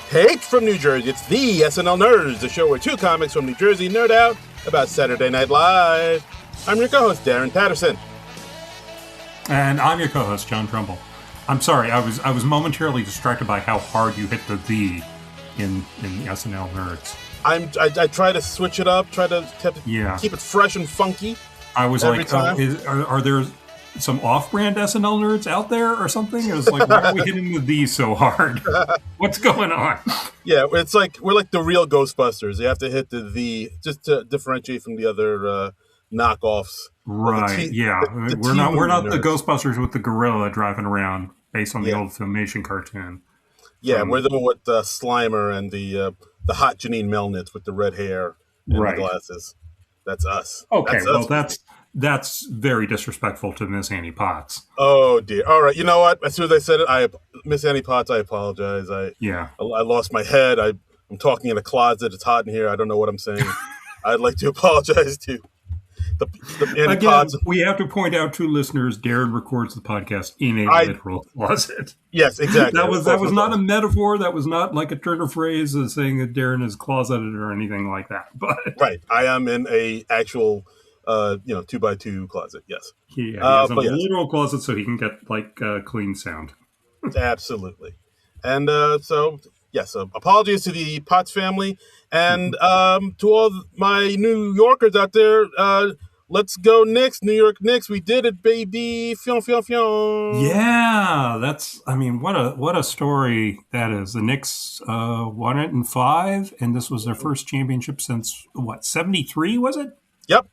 Hey, from New Jersey, it's the SNL Nerds, the show where two comics from New Jersey nerd out about Saturday Night Live. I'm your co-host, Darren Patterson. And I'm your co-host, John Trumbull. I'm sorry, I was momentarily distracted by how hard you hit the in the SNL Nerds. I try to switch it up, try to keep it fresh and funky. I was every like, time. are there some off-brand SNL Nerds out there or something? It was like, why are we hitting the so hard? What's going on? Yeah, it's like we're like the real Ghostbusters. You have to hit the just to differentiate from the other knockoffs. Right? We're not the Ghostbusters with the gorilla driving around based on the old Filmation cartoon. Yeah, we're the one with Slimer and the hot Janine Melnitz with the red hair and the glasses. That's us. Okay, that's very disrespectful to Miss Annie Potts. Oh dear. All right. You know what? As soon as I said it, Miss Annie Potts, I apologize. I lost my head. I'm talking in a closet. It's hot in here. I don't know what I'm saying. I'd like to apologize to the Annie Potts. We have to point out to listeners, Darren records the podcast in a literal closet. Yes, exactly. That was not a metaphor. That was not like a turn of phrase saying that Darren is closeted or anything like that. But right. I am in a actual 2x2 closet. Yes. He has a literal closet so he can get clean sound. Absolutely. And apologies to the Potts family and to all my New Yorkers out there. Let's go Knicks, New York Knicks. We did it, baby. Fion, fion, fion. Yeah, what a story that is. The Knicks won it in 5, and this was their first championship since 73, was it? Yep.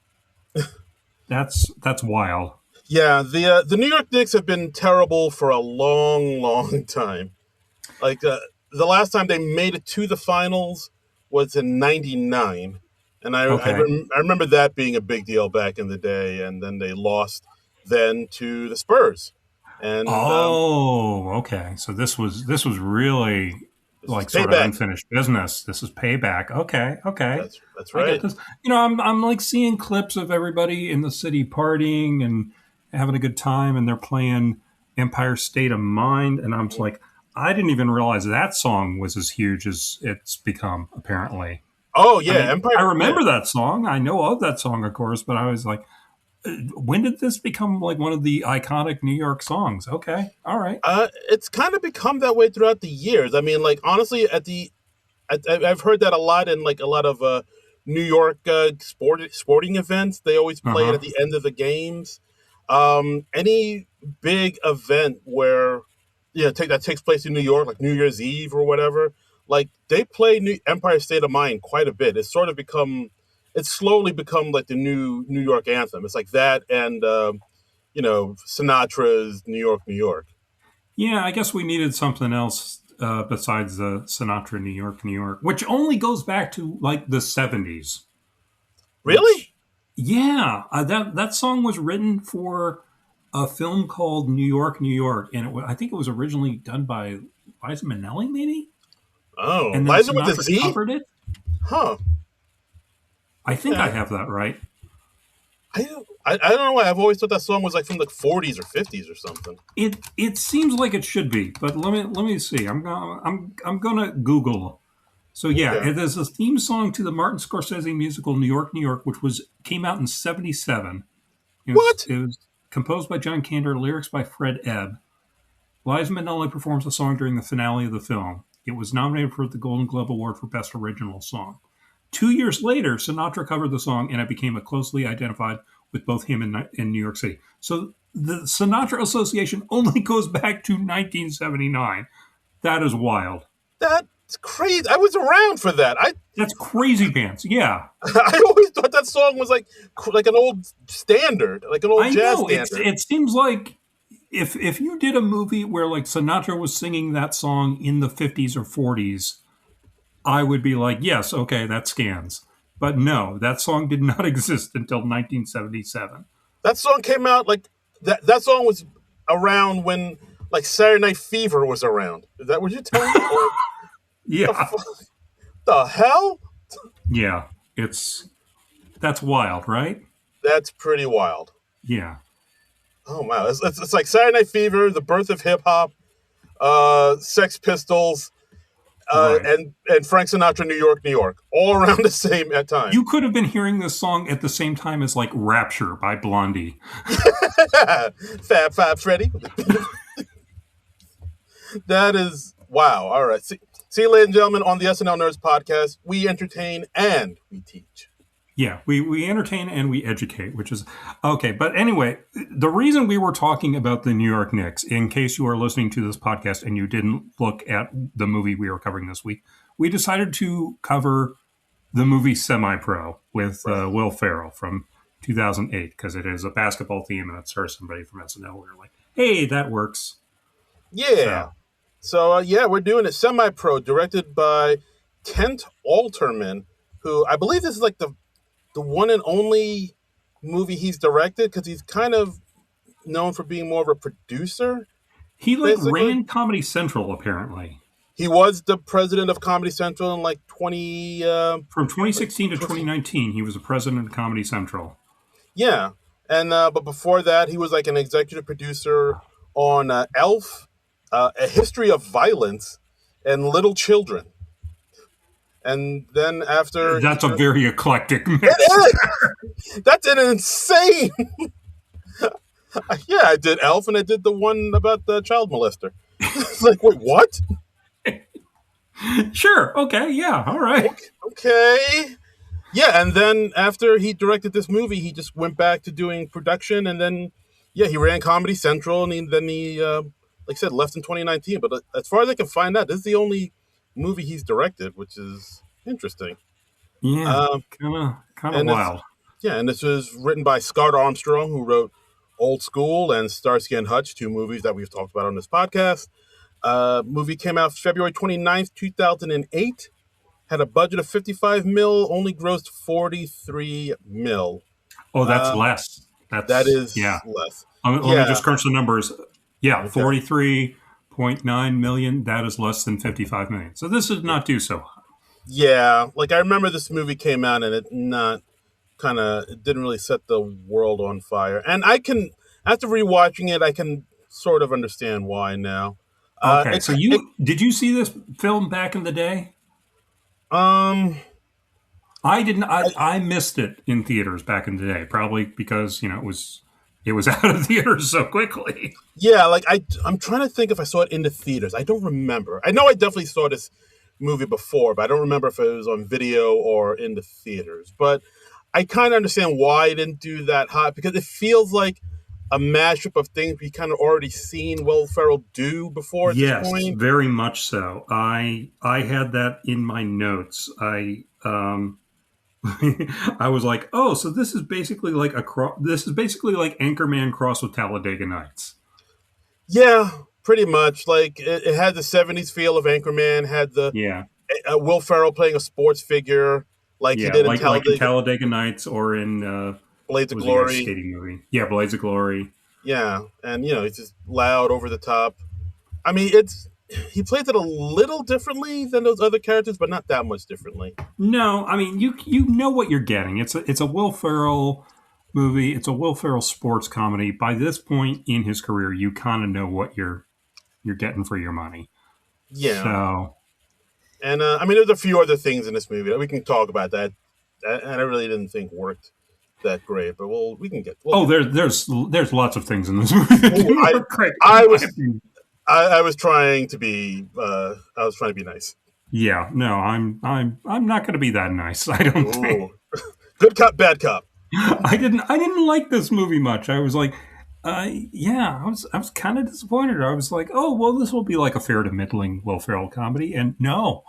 That's wild. Yeah, the New York Knicks have been terrible for a long, long time. Like the last time they made it to the finals was in '99, and I remember that being a big deal back in the day. And then they lost then to the Spurs. And okay. So this was really like sort of unfinished business. This is payback. Okay. That's right. I'm like seeing clips of everybody in the city partying and having a good time, and they're playing Empire State of Mind, and I'm just like, I didn't even realize that song was as huge as it's become, apparently. Oh yeah, Empire. I remember that song. I know of that song, of course, but I was like, when did this become like one of the iconic New York songs? Okay, all right. It's kind of become that way throughout the years. I mean, like honestly, I've heard that a lot in like a lot of New York sporting events. They always play it at the end of the games. Any big event where that takes place in New York, like New Year's Eve or whatever, like they play Empire State of Mind quite a bit. It's slowly become like the new New York anthem. It's like that and Sinatra's New York, New York. Yeah, I guess we needed something else besides the Sinatra New York, New York, which only goes back to like the 70s. Really? That song was written for a film called New York, New York, and I think it was originally done by Liza Minnelli, maybe. Oh, and Liza with the Z? Covered it. Huh. I think I have that right. I don't know why. I've always thought that song was like from the 40s or 50s or something. It seems like it should be, but let me see. I'm gonna Google. So it is a theme song to the Martin Scorsese musical New York, New York, which came out in '77. It was composed by John Kander, lyrics by Fred Ebb. Liza Minnelli performs the song during the finale of the film. It was nominated for the Golden Globe Award for Best Original Song. 2 years later, Sinatra covered the song, and it became closely identified with both him and New York City. So the Sinatra Association only goes back to 1979. That is wild. That's crazy. I was around for that. That's crazy pants. Yeah. I always thought that song was like an old standard, like an old jazz standard. It seems like if you did a movie where like Sinatra was singing that song in the 50s or 40s, I would be like, yes, okay, that scans. But no, that song did not exist until 1977. That song came out like that song was around when like Saturday Night Fever was around. Is that what you're telling me? Yeah. The hell? Yeah, that's wild, right? That's pretty wild. Yeah. Oh wow, it's like Saturday Night Fever, the birth of hip hop, Sex Pistols, Right. and Frank Sinatra, New York, New York, all around the same time. You could have been hearing this song at the same time as like Rapture by Blondie. Fab Five Freddy. That is wow. All right. See you, ladies and gentlemen, on the SNL Nerds podcast. We entertain and we teach. Yeah, we entertain and we educate, which is okay. But anyway, the reason we were talking about the New York Knicks, in case you are listening to this podcast and you didn't look at the movie we were covering this week, we decided to cover the movie Semi-Pro with Will Ferrell from 2008 because it is a basketball team and it stars somebody from SNL. We were like, hey, that works. Yeah. So we're doing it. Semi-Pro, directed by Kent Alterman, who I believe this is like the one and only movie he's directed, because he's kind of known for being more of a producer. He ran Comedy Central, apparently. He was the president of Comedy Central in like 20... From 2016 to 2019, he was the president of Comedy Central. Yeah. And but before that, he was like an executive producer on Elf, A History of Violence, and Little Children. And then after... That's a very eclectic mix. That's an insane... Yeah, I did Elf, and I did the one about the child molester. It's like, wait, what? Sure. Okay. Yeah. All right. Okay. Yeah, and then after he directed this movie, he just went back to doing production, and then, he ran Comedy Central, and then he like I said, left in 2019. But as far as I can find out, this is the only movie he's directed, which is interesting. Yeah, kind of wild. And this was written by Scott Armstrong, who wrote Old School and Starsky and Hutch, 2 movies that we've talked about on this podcast. Movie came out February 29th, 2008. Had a budget of $55 million, only grossed $43 million. Oh, that's less. That is less. Let me just crunch the numbers. Yeah, okay. $43.9 million. That is less than $55 million. So this did not do so hot. Yeah, like I remember this movie came out and it didn't really set the world on fire. And after rewatching it, I can sort of understand why now. Okay, did you see this film back in the day? I didn't. I missed it in theaters back in the day, probably because it was out of theaters so quickly. Yeah, like I'm trying to think if I saw it in the theaters. I don't remember. I know I definitely saw this movie before, but I don't remember if it was on video or in the theaters. But I kind of understand why I didn't do that hot, because it feels like a mashup of things we kind of already seen Will Ferrell do before at this point. Yes, very much so. I had that in my notes. I was like, oh, so this is basically like Anchorman crossed with Talladega Nights. Yeah, pretty much. Like it had the 70s feel of Anchorman, had the Will Ferrell playing a sports figure like he did in Talladega Nights or in Blades of Glory. Skating movie. Yeah, Blades of Glory. Yeah, and it's just loud, over the top. I mean, he plays it a little differently than those other characters, but not that much differently. No, I mean, you know what you're getting. It's a Will Ferrell movie. It's a Will Ferrell sports comedy. By this point in his career, you kind of know what you're getting for your money. Yeah. So, and I mean, there's a few other things in this movie that we can talk about that I really didn't think worked that great, but we can get. There's lots of things in this movie. I was trying to be nice. Yeah, no, I'm not going to be that nice. I don't think. Good cop, bad cop. I didn't like this movie much. I was like, I was kind of disappointed. I was like, oh well, this will be like a fair to middling Will Ferrell comedy, and no,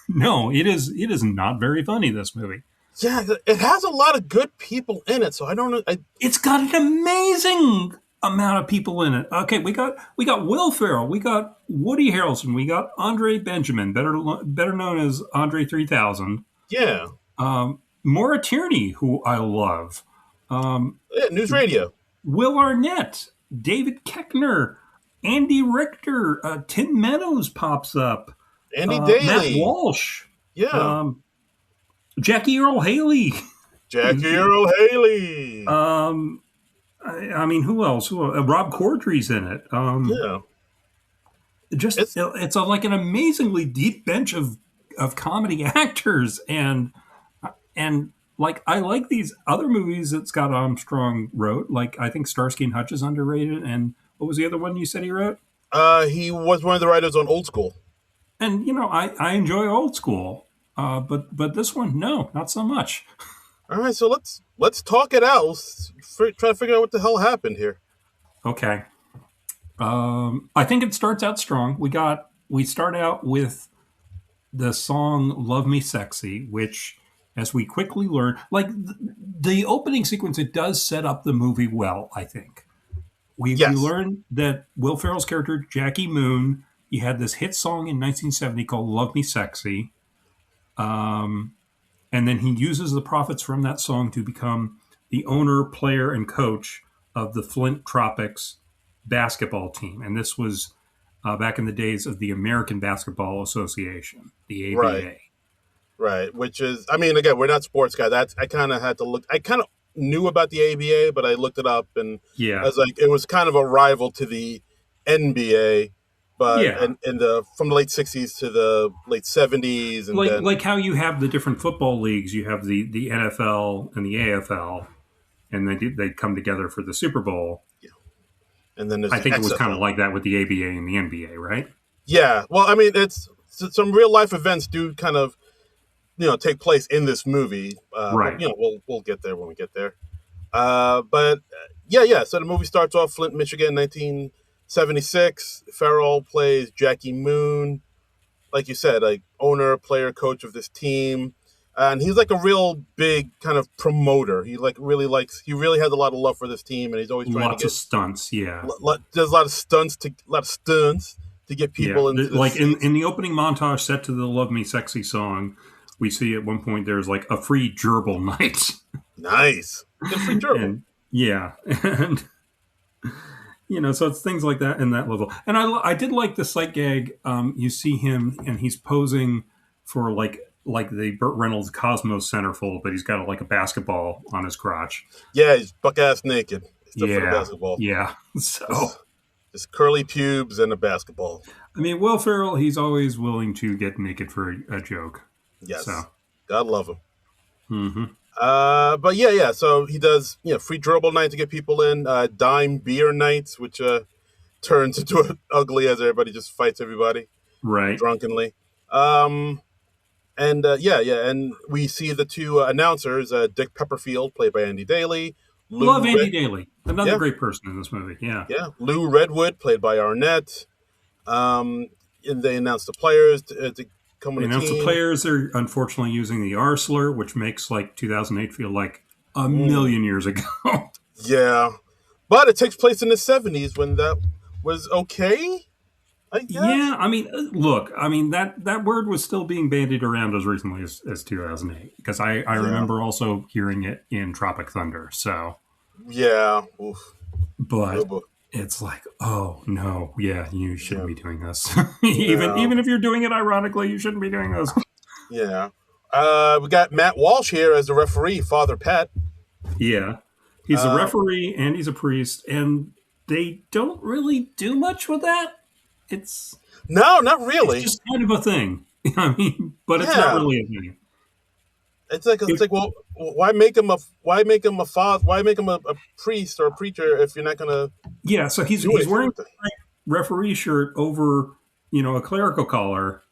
it is not very funny. This movie. Yeah, it has a lot of good people in it, so I don't know. It's got an amazing amount of people in it. Okay, we got Will Ferrell, we got Woody Harrelson, we got Andre Benjamin, better known as Andre 3000. Yeah. Maura Tierney, who I love. News Radio. Will Arnett, David Koechner, Andy Richter, Tim Meadows pops up. Andy Daly. Matt Walsh. Yeah. Jackie Earle Haley. I mean, who else? Rob Corddry's in it. just It's it's like an amazingly deep bench of comedy actors, and like I like these other movies that Scott Armstrong wrote. Like I think Starsky and Hutch is underrated, and what was the other one you said he wrote? he was one of the writers on Old School. And I enjoy Old School, but this one, no, not so much. All right, so let's talk it out. Try to figure out what the hell happened here. Okay, I think it starts out strong. We start out with the song "Love Me Sexy," which, as we quickly learn, like the opening sequence, it does set up the movie well. I think we Yes, learn that Will Ferrell's character Jackie Moon, he had this hit song in 1970 called "Love Me Sexy." And then he uses the profits from that song to become the owner, player, and coach of the Flint Tropics basketball team. And this was back in the days of the American Basketball Association, the right, ABA. right. Which is, I mean, again, we're not sports guys. I kind of had to look. I kind of knew about the ABA, but I looked it up, and I Yeah. was like, it was kind of a rival to the NBA, but Yeah. in the from the late '60s to the late '70s, and then Like how you have the different football leagues, you have the NFL and the AFL, and they come together for the Super Bowl. there's I the think it was kind of XFL. like that with the ABA and the NBA, right? Yeah, well, I mean, it's some real life events do kind of take place in this movie, but Right. we'll get there when we get there. But yeah, yeah. So the movie starts off Flint, Michigan, 1976. Farrell plays Jackie Moon, like you said, like owner, player, coach of this team, and he's like a real big kind of promoter. He like really likes. He really has a lot of love for this team, and he's always trying to Lots of get. stunts. Yeah. There's a lot of stunts to get Yeah, people into the like seats. in the opening montage set to the "Love Me Sexy" song, we see at one point there's like a free gerbil night, Nice, get free gerbil. and yeah, and so it's things like that in that level. And I did like the sight gag. You see him and he's posing for like the Burt Reynolds Cosmos centerfold, but he's got like a basketball on his crotch. Yeah, he's buck ass naked. Except for the Yeah, basketball. yeah. So Just, just curly pubes and a basketball. I mean, Will Ferrell, he's always willing to get naked for a joke. So. Yes. God love him. Mm-hmm. But yeah, yeah. So he does, free gerbil night to get people in, dime beer nights, which turns into ugly as everybody just fights everybody Right. drunkenly. And yeah, yeah, and we see the two announcers, Dick Pepperfield, played by Andy Daly, Love Lou Andy Red, Daly. Another yeah, great person in this movie. Yeah. yeah, Lou Redwood, played by Arnett. And they announced the players to come on They the announced the team. players are unfortunately using the R slur, which makes like 2008 feel like a Mm, million years ago. yeah, but it takes place in the '70s when that was okay, I guess. Yeah, I mean, look, I mean that word was still being bandied around as recently as 2008 because I Yeah, remember also hearing it in Tropic Thunder. So, yeah, oof. Oh, but boy. it's like, oh no, yeah, you shouldn't Yeah, be doing this. even yeah, even if you're doing it ironically, you shouldn't be doing this. yeah. We got Matt Walsh here as the referee, Father Pat. Yeah. He's a Uh, referee and he's a priest, and they don't really do much with that. It's no, not it's really. just kind of a thing. I mean, but it's not Yeah, really a thing. it's like, well, why make him a father? Why make him a priest or a preacher if you're not gonna Yeah, so do he's anything wearing with it? a referee shirt over, a clerical collar,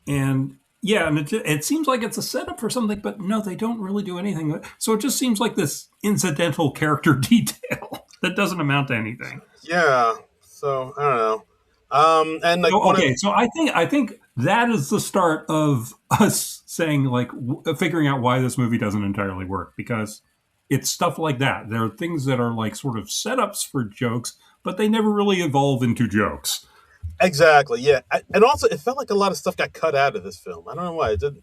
and yeah, and it seems like it's a setup for something, but no, they don't really do anything. So it just seems like this incidental character detail that doesn't amount to anything. Yeah. So I don't know. And like So one of okay, so I think that is the start of us saying like figuring out why this movie doesn't entirely work because it's stuff like that. There are things that are like sort of setups for jokes, but they never really evolve into jokes. exactly, yeah, and also it felt like a lot of stuff got cut out of this film. I don't know why it did.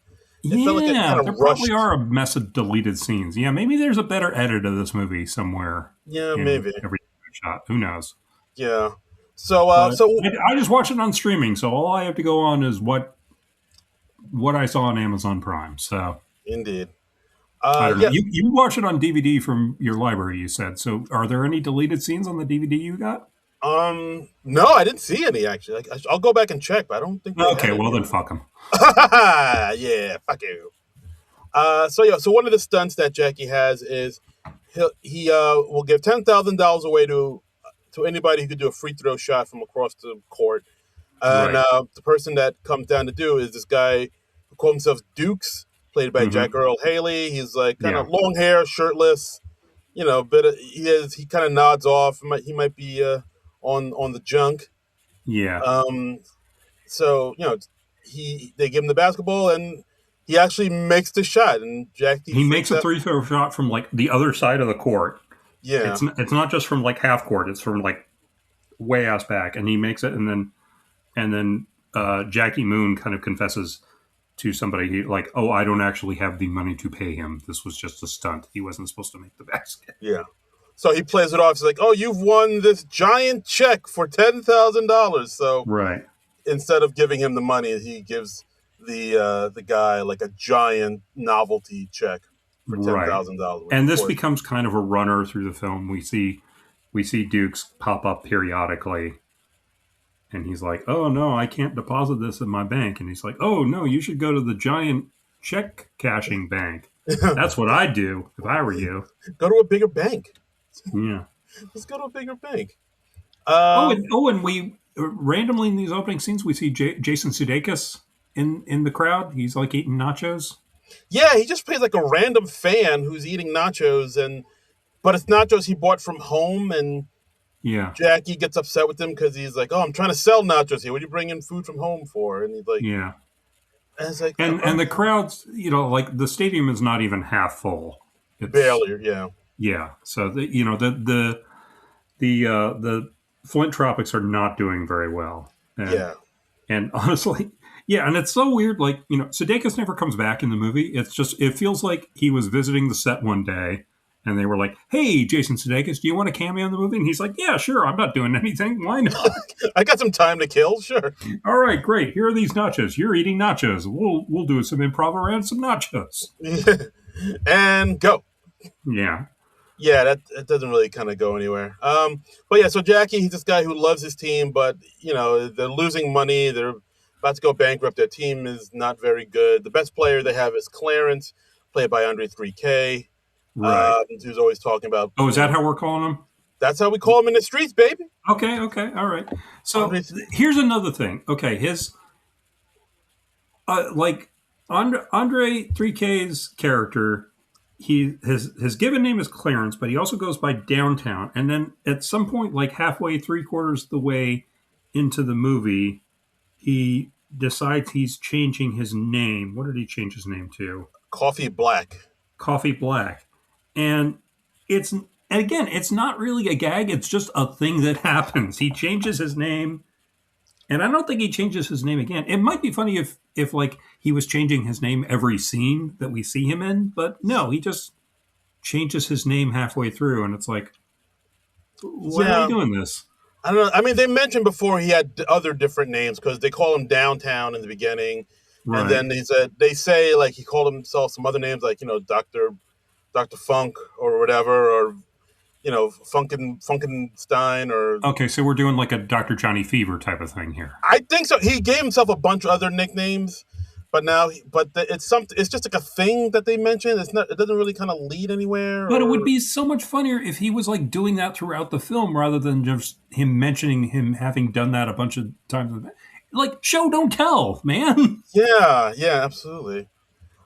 It felt like it Yeah, kind of there probably rushed. are a mess of deleted scenes. Yeah, maybe there's a better edit of this movie somewhere Yeah, in maybe. every shot. Who knows? Yeah. So But so I just watched it on streaming, so all I have to go on is what I saw on Amazon Prime. So indeed. I don't know. Yeah. You watch it on DVD from your library, you said. So are there any deleted scenes on the DVD you got? No, I didn't see any actually. Like, I'll go back and check, but I don't think they had Okay, any. well then fuck him. Yeah, fuck you. So yeah, so one of the stunts that Jackie has is he will give $10,000 away to anybody who could do a free throw shot from across the court, and Right. the person that comes down to do is this guy who calls himself Dukes, played by Jack Mm-hmm. Earl Haley. He's like kind Yeah. of long hair, shirtless, but he kind of nods off. He might be on the junk. Yeah. Um, so they give him the basketball and he actually makes the shot and Jackie He makes freaks a out. three throw shot from like the other side of the court. Yeah, It's not just from like half court. It's from like way ass back, and he makes it, and then Jackie Moon kind of confesses to somebody like, "Oh, I don't actually have the money to pay him. This was just a stunt. He wasn't supposed to make the basket." yeah. So he plays it off. He's like, "Oh, you've won this giant check for $10,000." So Right. instead of giving him the money, he gives the guy like a giant novelty check for ten Right. thousand dollars, which And of this course, becomes kind of a runner through the film. We see Dukes pop up periodically, and he's like, "Oh no, I can't deposit this in my bank." And he's like, "Oh no, you should go to the giant check cashing bank. That's what I'd do if I were you." go to a bigger bank. Yeah. Let's go to a bigger bank. And we randomly in these opening scenes we see Jason Sudeikis in the crowd. He's like eating nachos. Yeah, he just plays like a random fan who's eating nachos, but it's nachos he bought from home, and Yeah. Jackie gets upset with him because he's like, "Oh, I'm trying to sell nachos here. What are you bringing food from home for?" And he's like, Yeah. and it's like, And the crowds, like the stadium is not even half full. It's barely, yeah, yeah. So the Flint Tropics are not doing very well, and yeah, and honestly, yeah, and it's so weird. Like Sudeikis never comes back in the movie. It feels like he was visiting the set one day, and they were like, "Hey, Jason Sudeikis, do you want a cameo in the movie?" And he's like, "Yeah, sure. I'm not doing anything. Why not?" I got some time to kill, sure, All right, great. Here are these nachos. You're eating nachos. We'll do some improv around some nachos. and go. Yeah. Yeah, that doesn't really kind of go anywhere. But yeah, so Jackie, he's this guy who loves his team, but they're losing money. They're about to go bankrupt. Their team is not very good. The best player they have is Clarence, played by Andre 3K, Right. who's always talking about. Oh, is that how we're calling them? That's how we call him in the streets, baby. Okay. Okay. All right. So Andre, here's another thing. Okay, his like Andre 3K's character, his given name is Clarence, but he also goes by Downtown. And then at some point, like halfway, three quarters of the way into the movie, he decides he's changing his name. What did he change his name to? Coffee Black. Coffee Black. And again, it's not really a gag, it's just a thing that happens. He changes his name, and I don't think he changes his name again. It might be funny if like he was changing his name every scene that we see him in, but no, he just changes his name halfway through, and it's like, why are we Yeah, doing this? I don't know. I mean, they mentioned before he had other different names because they call him Downtown in the beginning, and Right. then they say like he called himself some other names like Doctor Funk or whatever, or Funkenstein, or Okay, so we're doing like a Dr. Johnny Fever type of thing here. I think so. He gave himself a bunch of other nicknames, but now, it's something. It's just like a thing that they mention. It's not. It doesn't really kind of lead anywhere. But it would Or be so much funnier if he was like doing that throughout the film rather than just him mentioning him having done that a bunch of times. Like, show don't tell, man. yeah, yeah, absolutely.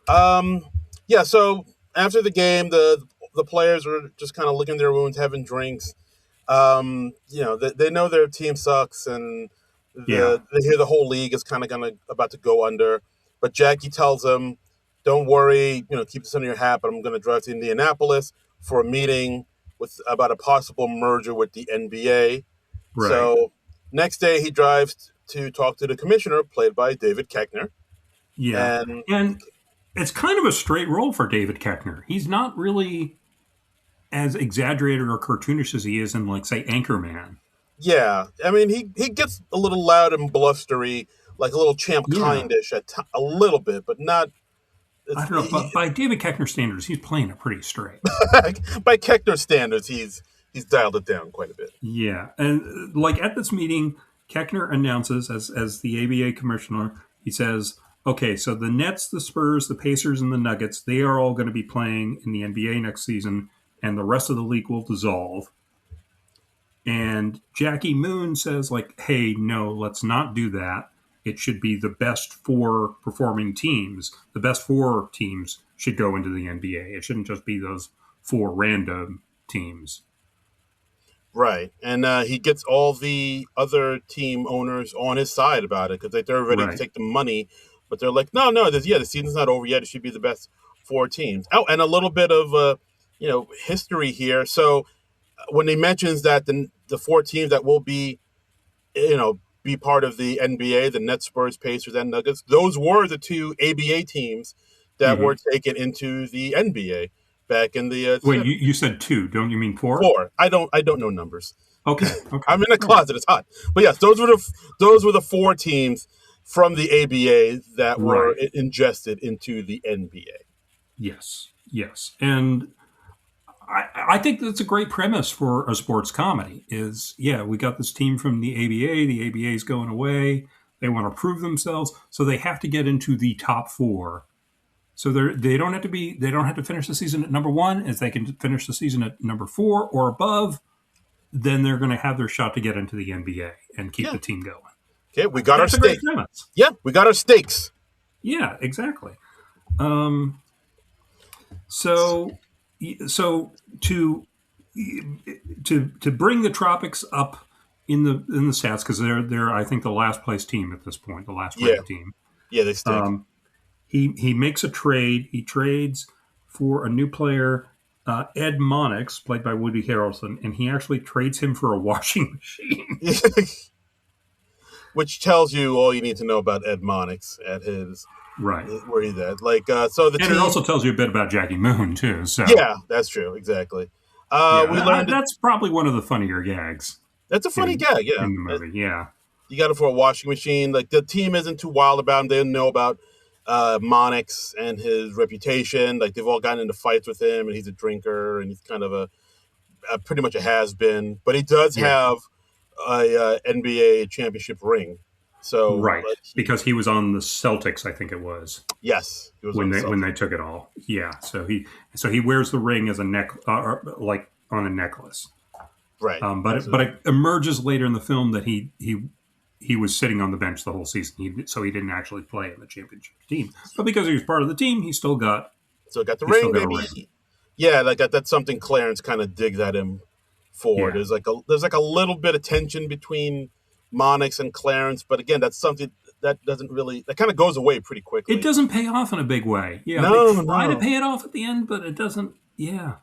Um, yeah. So after the game, the players were just kind of licking their wounds, having drinks. They know their team sucks, and Yeah. they hear the whole league is kind of about to go under. But Jackie tells them, "Don't worry, keep this under your hat. But I'm going to drive to Indianapolis for a meeting about a possible merger with the NBA." Right. So next day, he drives to talk to the commissioner, played by David Koechner, Yeah. and And it's kind of a straight role for David Koechner. He's not really as exaggerated or cartoonish as he is in, like, say, Anchorman. yeah, I mean, he gets a little loud and blustery, like a little Champ Yeah. Kindish a little bit, but not. I don't know, but by David Koechner standards, he's playing it pretty straight. By Koechner standards, he's he's dialed it down quite a bit. Yeah, and like at this meeting, Keckner announces as the ABA commissioner, he says, "Okay, so the Nets, the Spurs, the Pacers, and the Nuggets, they are all going to be playing in the NBA next season, and the rest of the league will dissolve." And Jackie Moon says, like, "Hey, no, let's not do that. It should be the best four performing teams. The best four teams should go into the NBA. It shouldn't just be those four random teams." Right, and he gets all the other team owners on his side about it because they're ready to Right. take the money, but they're like, no, the season's not over yet. It should be the best four teams. Oh, and a little bit of history here. So when he mentions that the four teams that will be part of the NBA, the Nets, Spurs, Pacers, and Nuggets, those were the two ABA teams that were Mm-hmm. taken into the NBA back in the Wait, 70s. you said two? Don't you mean four? Four. I don't know numbers. Okay. Okay. I'm in the closet. It's hot. But yes, those were the four teams from the ABA that were Right. ingested into the NBA. Yes. Yes. And I think that's a great premise for a sports comedy. Is yeah, we got this team from the ABA. The ABA is going away. They want to prove themselves, so they have to get into the top four. So they don't have to finish the season at number one. If they can finish the season at number four or above, then they're going to have their shot to get into the NBA and keep Yeah. the team going. Okay, we got our That's a great steak. premise. Yeah, we got our steaks. Yeah, exactly. Um, so, so to bring the Tropics up in the stats because they're I think the last place team at this point, the last Yeah, ranked team. yeah, they stink. He makes a trade. He trades for a new player, Ed Monix, played by Woody Harrelson, and he actually trades him for a washing machine. Which tells you all you need to know about Ed Monix at his Right. where he's at. So the And team. it also tells you a bit about Jackie Moon too. So Yeah, that's true. Exactly. yeah, We learned that's probably one of the funnier gags that's a funny in gag. Yeah, in the movie. Yeah. you got it for a washing machine. Like the team isn't too wild about him. They don't know about Monix and his reputation. Like they've all gotten into fights with him, and he's a drinker, and he's kind of a pretty much a has been. But he does Yeah. have a NBA championship ring. So Right. Because he was on the Celtics, I think it was. yes, he was when on the when Celtics. they took it all. Yeah, so he wears the ring as a like on a necklace. Right. But it emerges later in the film that he was sitting on the bench the whole season. So he didn't actually play in the championship team. But because he was part of the team, he still got So got the he still ring, got a maybe. ring. Yeah, like that's something Clarence kind of digs at him for. Yeah. There's like a little bit of tension between Monix and Clarence, but again, that's something that doesn't really that kind of goes away pretty quickly. It doesn't pay off in a big way. Yeah, No, they try to no. pay it off at the end, but it doesn't. Yeah,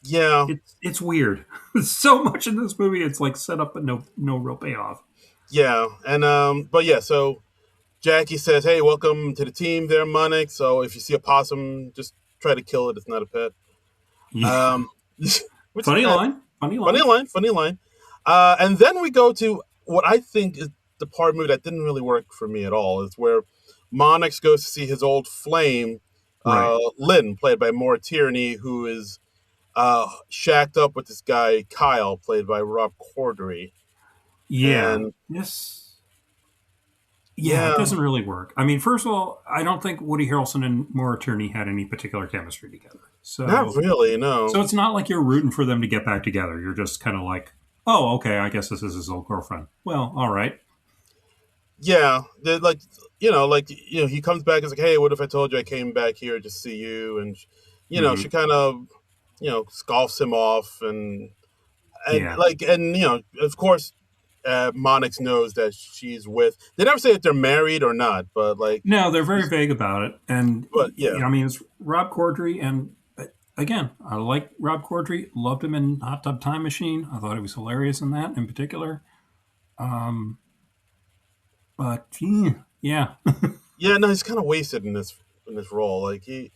Yeah, it's weird. So much in this movie, it's like set up but no real payoff. yeah, and but yeah, so Jackie says, "Hey, welcome to the team, there, Monix. So if you see a possum, just try to kill it. It's not a pet." Yeah. Um, which Funny is line. Funny line. funny line. And then we go to what I think is the part of the movie that didn't really work for me at all. Is where Monix goes to see his old flame, Right. Lynn, played by Maura Tierney, who is shacked up with this guy Kyle, played by Rob Corddry. Yeah. And Yes. Yeah, it doesn't really work. I mean, first of all, I don't think Woody Harrelson and Maura Tierney had any particular chemistry together. not really, no. So it's not like you're rooting for them to get back together. You're just kind of like, oh, okay, I guess this is his old girlfriend. Well, all right. Yeah, they're he comes back and is like, "Hey, what if I told you I came back here to see you?" And Mhm. she kind of scoffs him off, and Yeah. of course, Monix knows that she's with. They never say if they're married or not, but No, they're very vague about it. And, yeah, I mean, it's Rob Corddry. And again, I like Rob Corddry. Loved him in Hot Tub Time Machine. I thought he was hilarious in that in particular. But, yeah. yeah. No, he's kind of wasted in this role. Yeah.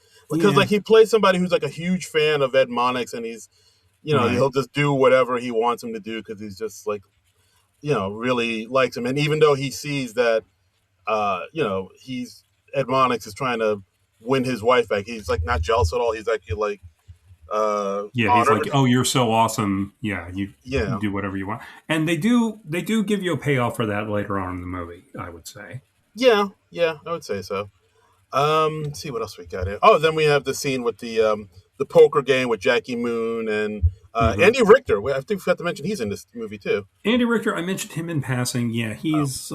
He plays somebody who's like a huge fan of Ed Monix, and he's Right. he'll just do whatever he wants him to do because he's just like really likes him. And even though he sees that, he's Ed Monix is trying to win his wife back, he's like not jealous at all. He's actually like, Yeah, he's honor. like, "Oh, you're so awesome. Yeah, you Yeah, do whatever you want." And they do give you a payoff for that later on in the movie, I would say. yeah, yeah. I would say so. Let's see what else we got here. Oh, then we have the scene with the poker game with Jackie Moon and Hmm. Andy Richter. I think we forgot to mention he's in this movie too. Andy Richter, I mentioned him in passing. Yeah, Oh. he's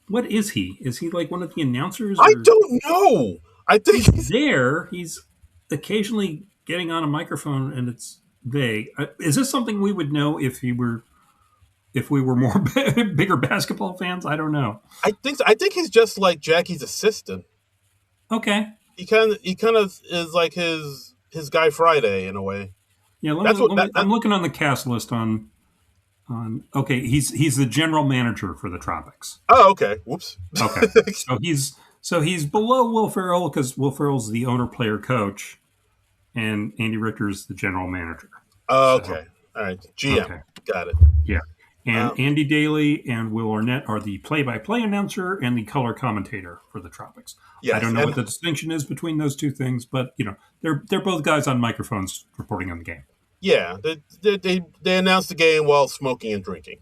what is he? Is he like one of the announcers, I or don't know. I think he's he's. there? He's occasionally getting on a microphone, and it's vague. Is this something we would know if we were more bigger basketball fans? I don't know. I think. I think he's just like Jackie's assistant. Okay. He kind of is like his guy Friday in a way. Yeah, let me That's what let me. that. I'm looking on the cast list on. Okay, he's the general manager for the Tropics. Oh, okay. Whoops. Okay, so he's below Will Ferrell because Will Ferrell's the owner, player, coach, and Andy Richter's the general manager. So Okay. All right. GM. okay, Got it. yeah, and Um, Andy Daly and Will Arnett are the play-by-play announcer and the color commentator for the Tropics. I yes, don't know and what the distinction is between those two things, but they're both guys on microphones reporting on the game. yeah, they announced the game while smoking and drinking,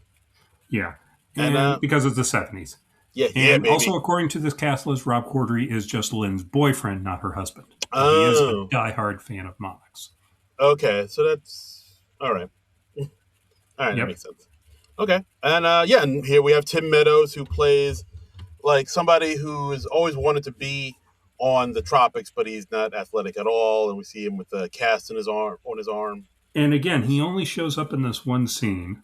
Yeah, and and because it's the '70s. yeah, yeah, And also, baby. according to this cast list, Rob Corddry is just Lynn's boyfriend, not her husband. But he is a Oh, diehard fan of Monarchs. okay. So that's all right. All right, that Yep. makes sense. Okay, and yeah, and here we have Tim Meadows who plays like somebody who has always wanted to be on the tropics, but he's not athletic at all, and we see him with a cast in his arm on his arm. And again, he only shows up in this one scene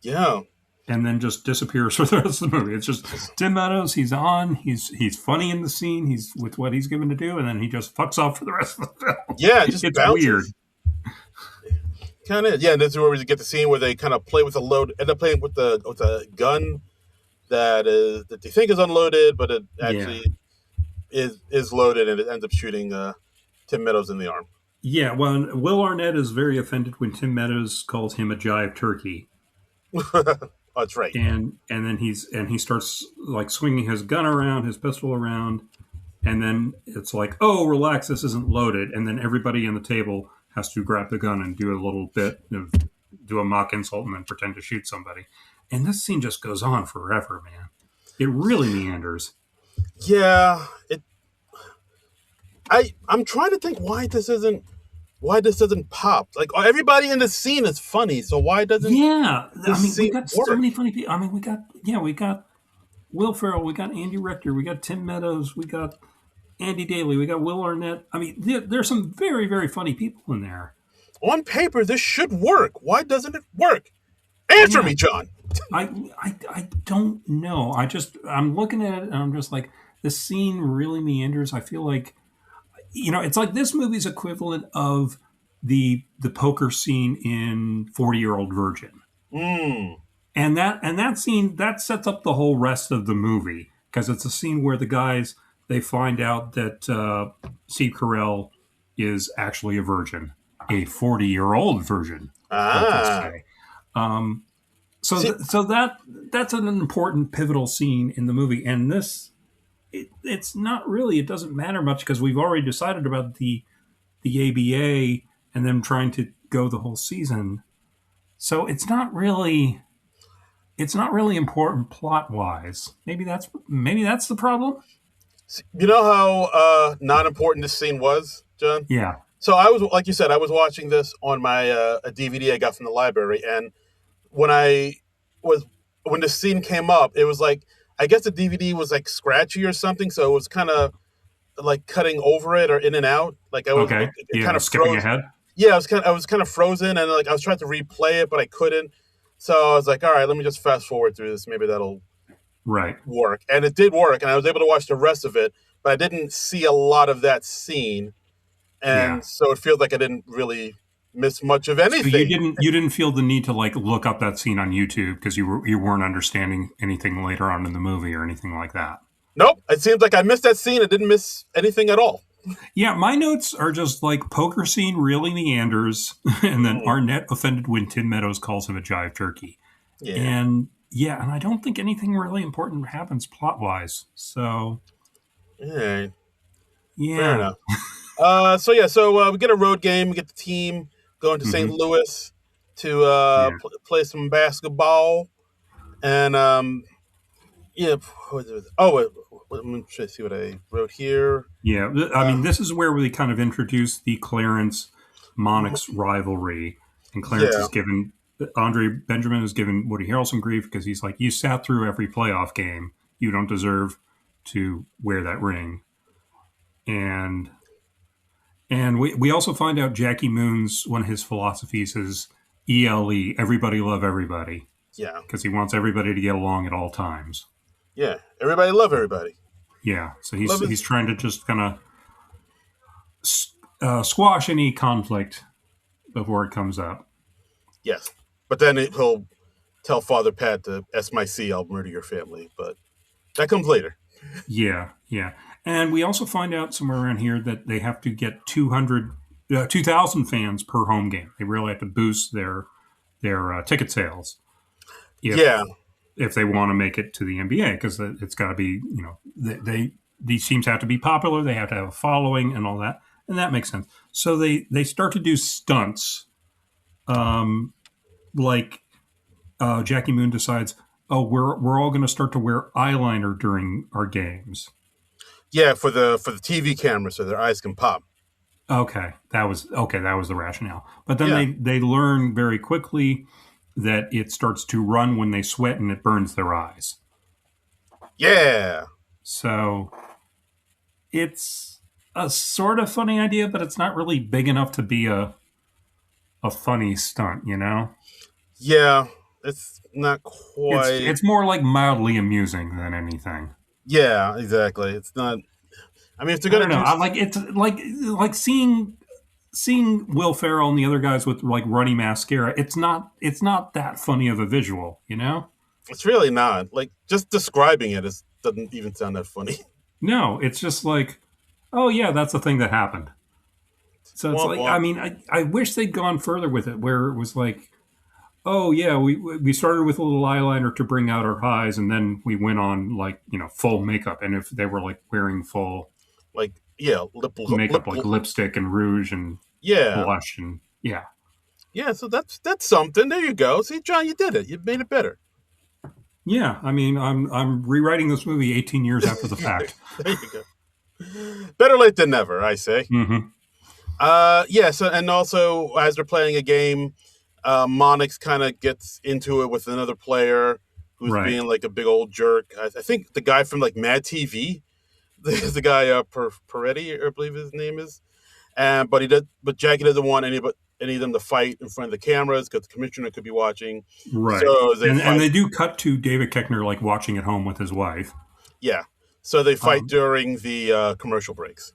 Yeah, and then just disappears for the rest of the movie. It's just just Tim Meadows. He's on. He's funny in the scene. He's with what he's given to do, and then he just fucks off for the rest of the film. yeah, it just It's weird. bounces. Kind of, yeah. And this is where we get the scene where they kind of play with the load, end up playing with the gun that they think is unloaded, but it Yeah. actually is loaded, and it ends up shooting Tim Meadows in the arm. Yeah. Well, Will Arnett is very offended when Tim Meadows calls him a jive turkey. Oh, that's right. And then he starts like swinging his gun around, his pistol around, and then it's like, oh, relax, this isn't loaded, and then everybody on the table has to grab the gun and do a little bit of do a mock insult and then pretend to shoot somebody, and this scene just goes on forever, man. It really meanders. Yeah, it. I'm trying to think why this doesn't pop. Like everybody in the scene is funny, so why doesn't Yeah, I this mean, we scene got so work? many funny people. I mean, we got Will Ferrell, we got Andy Richter, we got Tim Meadows, we got Andy Daly, we got Will Arnett. I mean, there's some very, very funny people in there. On paper, this should work. Why doesn't it work? Answer Yeah, me, John. I don't know. I'm looking at it and I'm just like, this scene really meanders. I feel like it's like this movie's equivalent of the poker scene in 40-Year-Old Virgin. Mm. And that scene that sets up the whole rest of the movie because it's a scene where the guys they find out that Steve Carell is actually a virgin, a 40-year-old virgin, let us Ah. say. Um, so See, so that's an important pivotal scene in the movie, and it's not really. It doesn't matter much because we've already decided about the ABA and them trying to go the whole season. So it's not really important plot wise. Maybe that's the problem. you know how not important this scene was, John? Yeah. So I was, like you said, I was watching this on my a DVD I got from the library, and when I was when the scene came up, it was like I guess the DVD was like scratchy or something, so it was kind of like cutting over it or in and out. Like Okay. it Yeah. kind of Skipping froze. ahead. Yeah, I was kind of frozen, and like I was trying to replay it, but I couldn't. So I was like, all right, let me just fast forward through this. Maybe that'll Right. work, and it did work, and I was able to watch the rest of it, but I didn't see a lot of that scene, Yeah. and so it feels like I didn't really miss much of So you anything. didn't feel the need to like look up that scene on YouTube because you weren't understanding anything later on in the movie or anything like that. Nope, it seems like I missed that scene. I didn't miss anything at all. Yeah, my notes are just like poker scene really meanders, and then Mm, Arnett offended when Tim Meadows calls him a jive turkey, yeah, and yeah, and I don't think anything really important happens plot wise. So all right, fair yeah, enough. So we get a road game. We get the team going to St. Hmm. Louis to Yeah. play some basketball, and yeah. Oh, let me try to see what I wrote here. Yeah. I Uh, mean, this is where we kind of introduce the Clarence Monix rivalry. And Clarence yeah, is given, Andre Benjamin is given Woody Harrelson grief because he's like, you sat through every playoff game. You don't deserve to wear that ring. And we also find out Jackie Moon's one of his philosophies is ELE, everybody love everybody, yeah, because he wants everybody to get along at all times. yeah. Everybody love everybody. Yeah, so Love he's is trying to just kind of squash any conflict before it comes up. yes, but then he'll tell Father Pat to S my C, I'll murder your family. But that comes later. Yeah, yeah. And we also find out somewhere around here that they have to get 2,000 fans per home game. They really have to boost their ticket sales Yeah, if they want to make it to the NBA because it's got to be these teams have to be popular. They have to have a following and all that, and that makes sense. So they start to do stunts, like Jackie Moon decides, oh, we're all going to start to wear eyeliner during our games. yeah. For the TV camera, so their eyes can pop. Okay. That was the rationale. But then Yeah, they learn very quickly that it starts to run when they sweat and it burns their eyes. yeah, So it's a sort of funny idea, but it's not really big enough to be a funny stunt, you know? yeah. It's not quite. It's more like mildly amusing than anything. Yeah, exactly. It's not. I mean, if they're I gonna don't know. do, I like it's like seeing Will Ferrell and the other guys with like runny mascara. It's not that funny of a visual, you know? it's really not. Like just describing it is doesn't even sound that funny. No, it's just like, oh yeah, that's the thing that happened. So it's Womp like, womp. I mean, I wish they'd gone further with it, where it was like, oh yeah, we started with a little eyeliner to bring out our eyes, and then we went on like full makeup, and if they were like wearing full Like yeah, makeup like lipstick and rouge and yeah, blush and yeah, yeah. So that's something. There you go. See, John, you did it. You made it better. yeah. I mean, I'm rewriting this movie 18 years after the fact. There you go. Better late than never, I say. Hmm. Yeah. So and also as they're playing a game, Monix kind of gets into it with another player who's Right. being like a big old jerk. I think the guy from like Mad TV, the guy Peretti, I believe his name is. And but Jackie doesn't want any of them to fight in front of the cameras because the commissioner could be watching. Right. So they And fight. they do cut to David Keckner like watching at home with his wife. Yeah. So they fight Um, during the commercial breaks.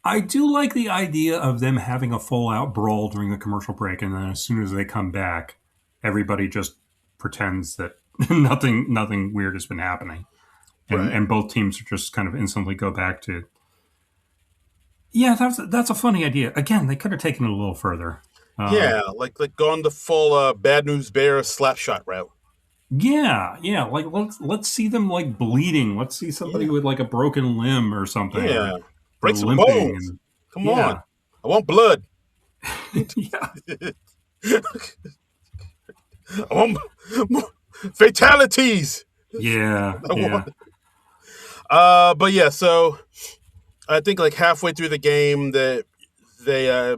I do like the idea of them having a full out brawl during the commercial break, and then as soon as they come back, everybody just pretends that nothing weird has been happening, and Right. both teams just kind of instantly go back to. Yeah, that's a funny idea. Again, they could have taken it a little further. Yeah, like going the full Bad News Bears slap shot route. Yeah, yeah. Like let's see them like bleeding. Let's see somebody Yeah. with like a broken limb or something, Yeah. or Break some limping, bones. and Come on. yeah, I want blood. yeah, I want fatalities. yeah, I yeah. want. But yeah, so I think like halfway through the game that they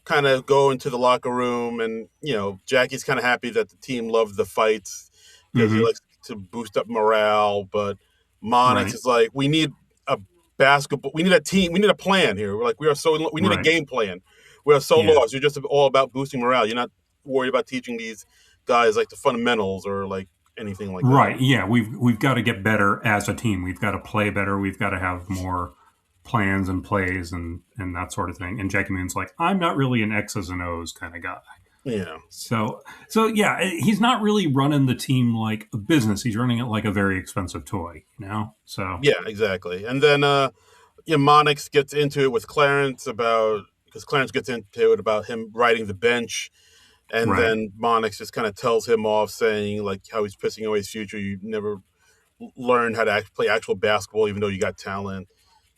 kind of go into the locker room, and Jackie's kind of happy that the team loved the fights because he Hmm. likes to boost up morale. But Monix Right, is like, we need a basketball, we need a team, we need a plan here. We're like, we need a right. game plan. We are so Yeah. lost. You're just all about boosting morale. You're not worried about teaching these guys like the fundamentals or like anything like that. Right. Yeah, we've got to get better as a team. We've got to play better. We've got to have more plans and plays and that sort of thing. And Jackie Moon's like, I'm not really an X's and O's kind of guy. Yeah. So yeah, he's not really running the team like a business. He's running it like a very expensive toy, you know. So Yeah, exactly. And then Monix gets into it with Clarence about because Clarence gets into it about him riding the bench, and right, then Monix just kind of tells him off, saying like how he's pissing away his future. You never learned how to play actual basketball, even though you got talent.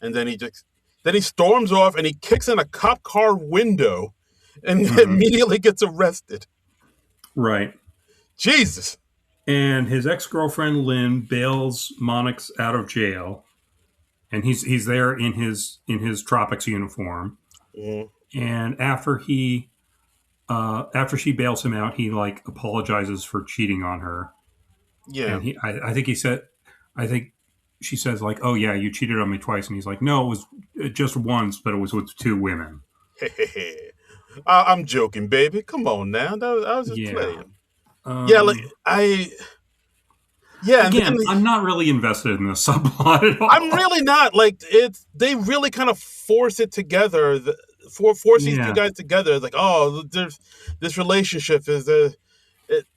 And then Then he storms off and he kicks in a cop car window and Mm-hmm. immediately gets arrested. Right. Jesus. And his ex-girlfriend Lynn bails Monix out of jail, and he's there in his tropics uniform. Mm. And after she bails him out, he like apologizes for cheating on her. Yeah. And I think he said, I think she says like, "Oh yeah, you cheated on me twice," and he's like, "No, it was just once, but it was with two women." I'm joking, baby. Come on now. I was just Yeah. playing. Yeah, like Yeah, and Again, then I'm not really invested in the subplot at all. I'm really not. Like they really kind of force it together. Force these two guys together. It's like, oh, there's this relationship is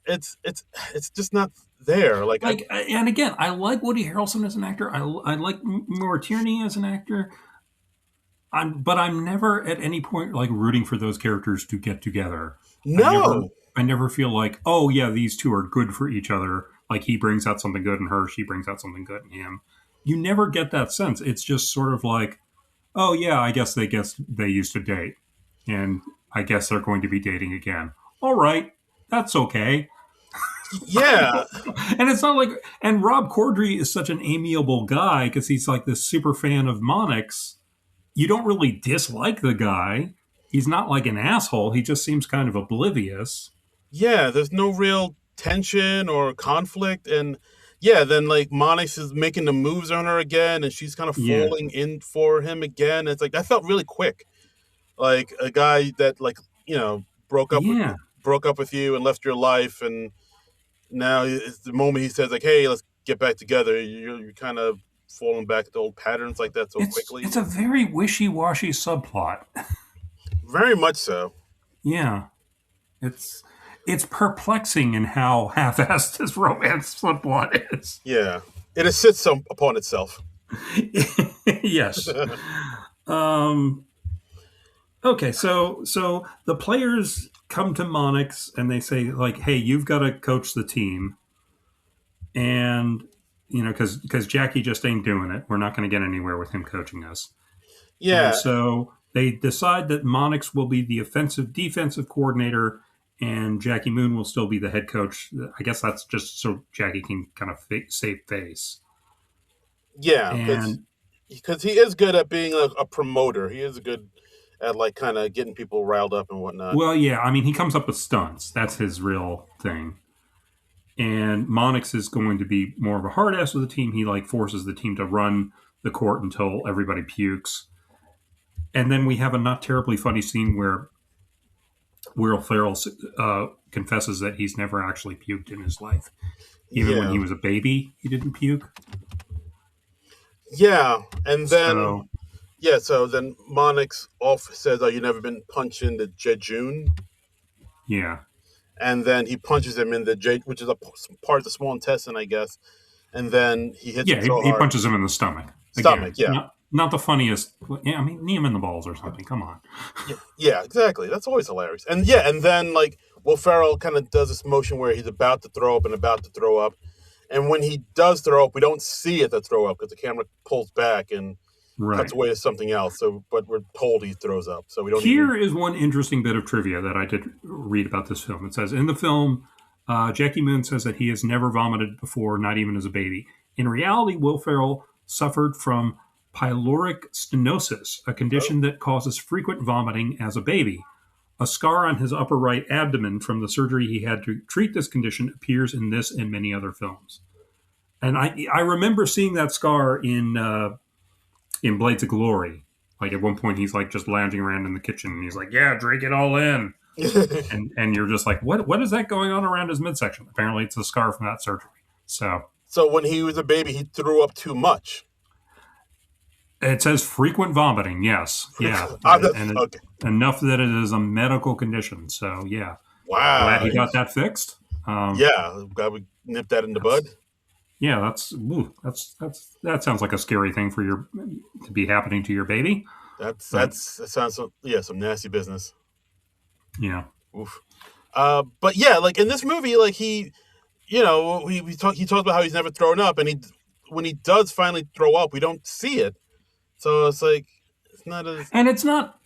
it's just not there. And again, I like Woody Harrelson as an actor. I like Maura Tierney as an actor. But I'm never at any point like rooting for those characters to get together. No. I never feel like, oh yeah, these two are good for each other. Like he brings out something good in her, she brings out something good in him. You never get that sense. It's just sort of like, oh yeah, I guess they used to date, and I guess they're going to be dating again. All right, that's okay. Yeah. And it's not like, and Rob Corddry is such an amiable guy because he's like this super fan of Monix. You don't really dislike the guy. He's not like an asshole. He just seems kind of oblivious. Yeah, there's no real tension or conflict. And yeah, then like Monix is making the moves on her again and she's kind of falling in for him again. It's like that felt really quick. Like a guy that like, broke up with you and left your life, and now it's the moment he says like, "Hey, let's get back together." You're kind of falling back to old patterns like that so quickly. It's a very wishy-washy subplot. Very much so. Yeah. It's perplexing in how half-assed this romance subplot is. Yeah. It sits upon itself. Yes. Okay, so the players come to Monix and they say like, "Hey, you've got to coach the team," and because Jackie just ain't doing it. We're not going to get anywhere with him coaching us. Yeah. And so they decide that Monix will be the defensive coordinator, and Jackie Moon will still be the head coach. I guess that's just so Jackie can kind of save face. Yeah, because he is good at being a promoter. He is good at like kind of getting people riled up and whatnot. Well, yeah, I mean, he comes up with stunts. That's his real thing. And Monix is going to be more of a hard ass with the team. He like forces the team to run the court until everybody pukes. And then we have a not terribly funny scene where Will Ferrell confesses that he's never actually puked in his life. Even when he was a baby, he didn't puke. Yeah, and then so then Monix says, "Oh, you never been punched in the jejune?" Yeah. And then he punches him in the which is a part of the small intestine, I guess. And then he hits him so hard. He punches him in the stomach. Again, yeah. Not the funniest. Yeah, I mean, knee him in the balls or something. Come on. Yeah, exactly. That's always hilarious. And then like Will Ferrell kind of does this motion where he's about to throw up and about to throw up. And when he does throw up, we don't see it to throw up because the camera pulls back and cuts away to something else. So, but we're told he throws up. So we don't. Here is one interesting bit of trivia that I did read about this film. It says in the film, Jackie Moon says that he has never vomited before, not even as a baby. In reality, Will Ferrell suffered from pyloric stenosis, a condition that causes frequent vomiting as a baby. A scar on his upper right abdomen from the surgery he had to treat this condition appears in this and many other films. And I remember seeing that scar in Blades of Glory. Like at one point he's like just lounging around in the kitchen and he's like, "Yeah, drink it all in." and you're just like, what is that going on around his midsection? Apparently it's a scar from that surgery. So when he was a baby, he threw up too much. It says frequent vomiting, yes. Yeah. Enough that it is a medical condition. So, yeah. Wow. Glad he got that fixed. Glad we nipped that in the bud. Yeah, that sounds like a scary thing to be happening to your baby. That sounds some nasty business. Yeah. Oof. But yeah, like in this movie, like he talks about how he's never thrown up, and when he does finally throw up, we don't see it. So it's like not as And it's not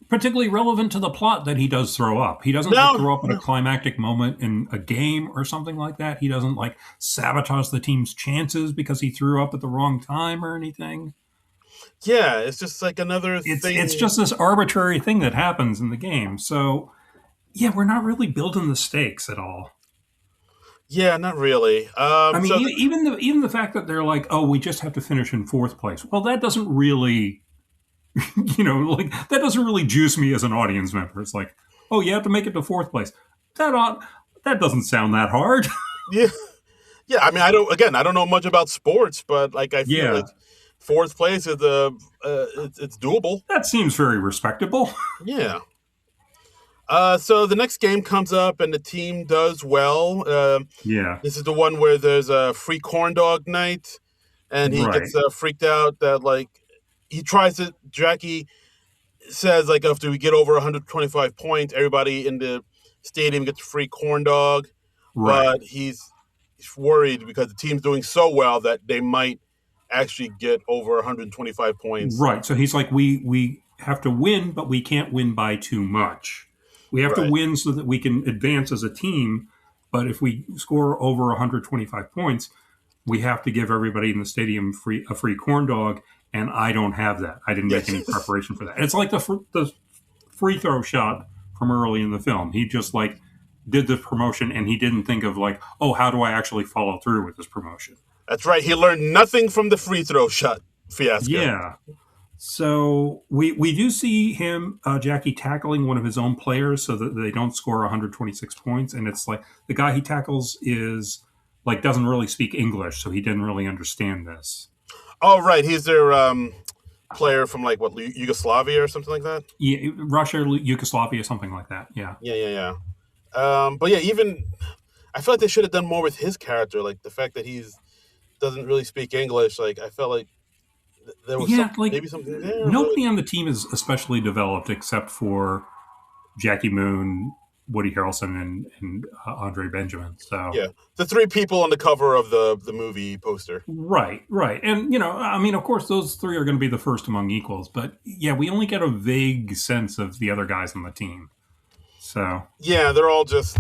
particularly relevant to the plot that he does throw up. He doesn't like no, throw up at a no. climactic moment in a game or something like that. He doesn't like sabotage the team's chances because he threw up at the wrong time or anything. Yeah, it's just like another It's thing. just this arbitrary thing that happens in the game. So yeah, we're not really building the stakes at all. Yeah, not really. I mean, even the fact that they're like, oh, we just have to finish in fourth place. Well, that doesn't really, like that doesn't really juice me as an audience member. It's like, oh, you have to make it to fourth place. That ought, that doesn't sound that hard. yeah, yeah. I mean, I don't know much about sports, but like I feel like Yeah, fourth place is it's doable. that seems very respectable. Yeah. So the next game comes up and the team does well. Yeah, This is the one where there's a free corn dog night, and he right, gets freaked out that like he tries to. Jackie says like after we get over 125 points, everybody in the stadium gets a free corn dog, right, but he's worried because the team's doing so well that they might actually get over 125 points. right. So he's like, we have to win, but we can't win by too much. We have to Right. win so that we can advance as a team. But if we score over 125 points, we have to give everybody in the stadium a free corn dog, and I don't have that. I didn't make Yes. any preparation for that. It's like the free throw shot from early in the film. He just like did the promotion, and he didn't think of like, oh, how do I actually follow through with this promotion? That's right. He learned nothing from the free throw shot fiasco. Yeah. So we do see him Jackie tackling one of his own players so that they don't score 126 points, and it's like the guy he tackles is like doesn't really speak English, so he didn't really understand this. Oh, right. He's their player from like what Yugoslavia or something like that. Yeah, Russia, Yugoslavia, something like that. Yeah, Yeah, yeah, yeah. But yeah, even I feel like they should have done more with his character. Like the fact that he's doesn't really speak English. Like I felt like there was yeah. Like maybe something there, but nobody on the team is especially developed except for Jackie Moon, Woody Harrelson, and Andre Benjamin. So yeah, the three people on the cover of the movie poster. right, right. And, I mean, of course, those three are going to be the first among equals. But yeah, we only get a vague sense of the other guys on the team. So, Yeah, they're all just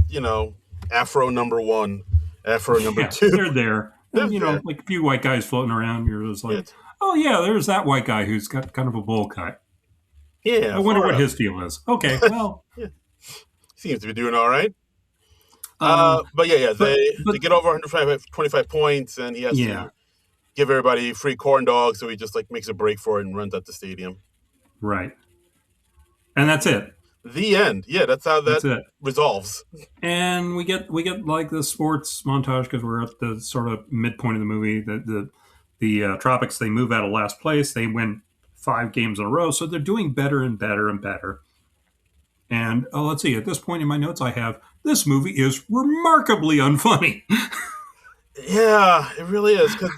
Afro number one, Afro number yeah, two. they're there. They're And, there. like a few white guys floating around. You're just Yeah, like, oh, yeah, there's that white guy who's got kind of a bowl cut. I yeah, wonder far what out. his deal is. Okay, well, Yeah, seems to be doing all right. um, But yeah, but, they but, get over 125 points, and he has yeah, to give everybody free corn dogs. So he just like makes a break for it and runs out the stadium. right. And that's it. The end. Yeah, that's how that That's it. resolves. And we get like the sports montage because we're at the sort of midpoint of the movie. The Tropics, they move out of last place. They win 5 games in a row, so they're doing better and better and better. And let's see, at this point in my notes, I have this movie is remarkably unfunny. Yeah, it really is. Because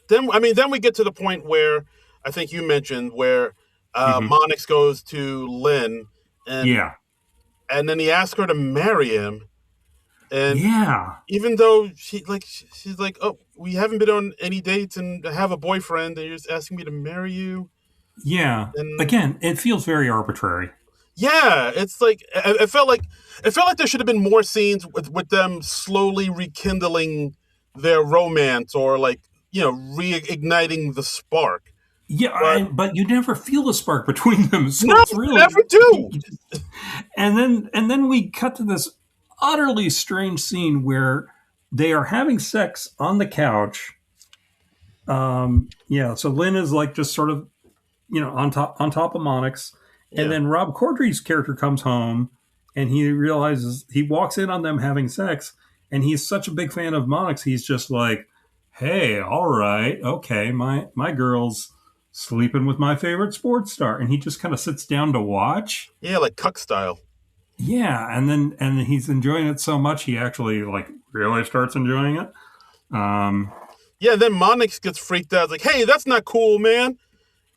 then we get to the point where I think you mentioned where Hmm. Monix goes to Lynn, and Yeah, and then he asks her to marry him, and yeah, even though she's like, oh, we haven't been on any dates and I have a boyfriend, and you're just asking me to marry you, yeah. and Again, it feels very arbitrary. yeah, it's like it felt like there should have been more scenes with them slowly rekindling their romance or like reigniting the spark. Yeah, But but you never feel a spark between them, so no, it's they really. never do. And then we cut to this utterly strange scene where they are having sex on the couch. Yeah, so Lynn is like just sort of on top of Monix, and Yeah, then Rob Corddry's character comes home, and he realizes he walks in on them having sex, and he's such a big fan of Monix, he's just like, "Hey, all right, okay, my girl's sleeping with my favorite sports star," and he just kind of sits down to watch. yeah, like Cuck style. Yeah, and he's enjoying it so much he actually like really starts enjoying it. Um, Yeah, then Monix gets freaked out. It's like, hey, that's not cool, man.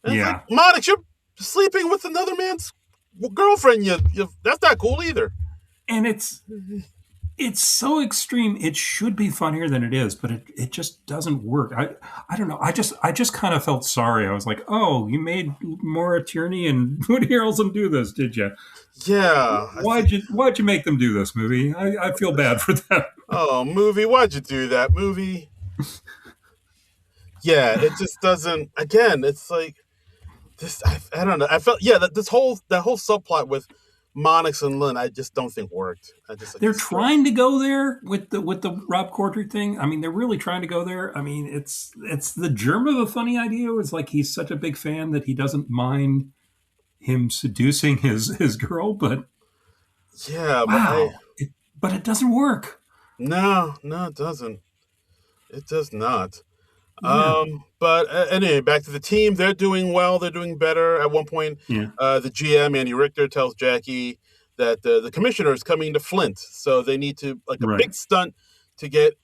And it's like, yeah, Monix, you're sleeping with another man's girlfriend. You that's not cool either. and it's so extreme. It should be funnier than it is, but it just doesn't work. I don't know. I just kind of felt sorry. I was like, oh, you made Maura Tierney and Woody Harrelson do this, did you? Yeah, Why'd you make them do this movie? I feel bad for them. oh, movie, why'd you do that, movie? Yeah, it just doesn't. Again, it's like this. I don't know. I felt that that whole subplot with Monix and Lynn, I just don't think worked. I They're just don't. trying to go there with the Rob Corddry thing. I mean, they're really trying to go there. I mean, it's the germ of a funny idea. It's like he's such a big fan that he doesn't mind him seducing his girl, but Yeah, but wow, but it doesn't work. no, it doesn't. It does not. Yeah, But anyway, back to the team. They're doing well. They're doing better. At one point, yeah, the GM Andy Richter tells Jackie that the commissioner is coming to Flint, so they need to like a right. big stunt to get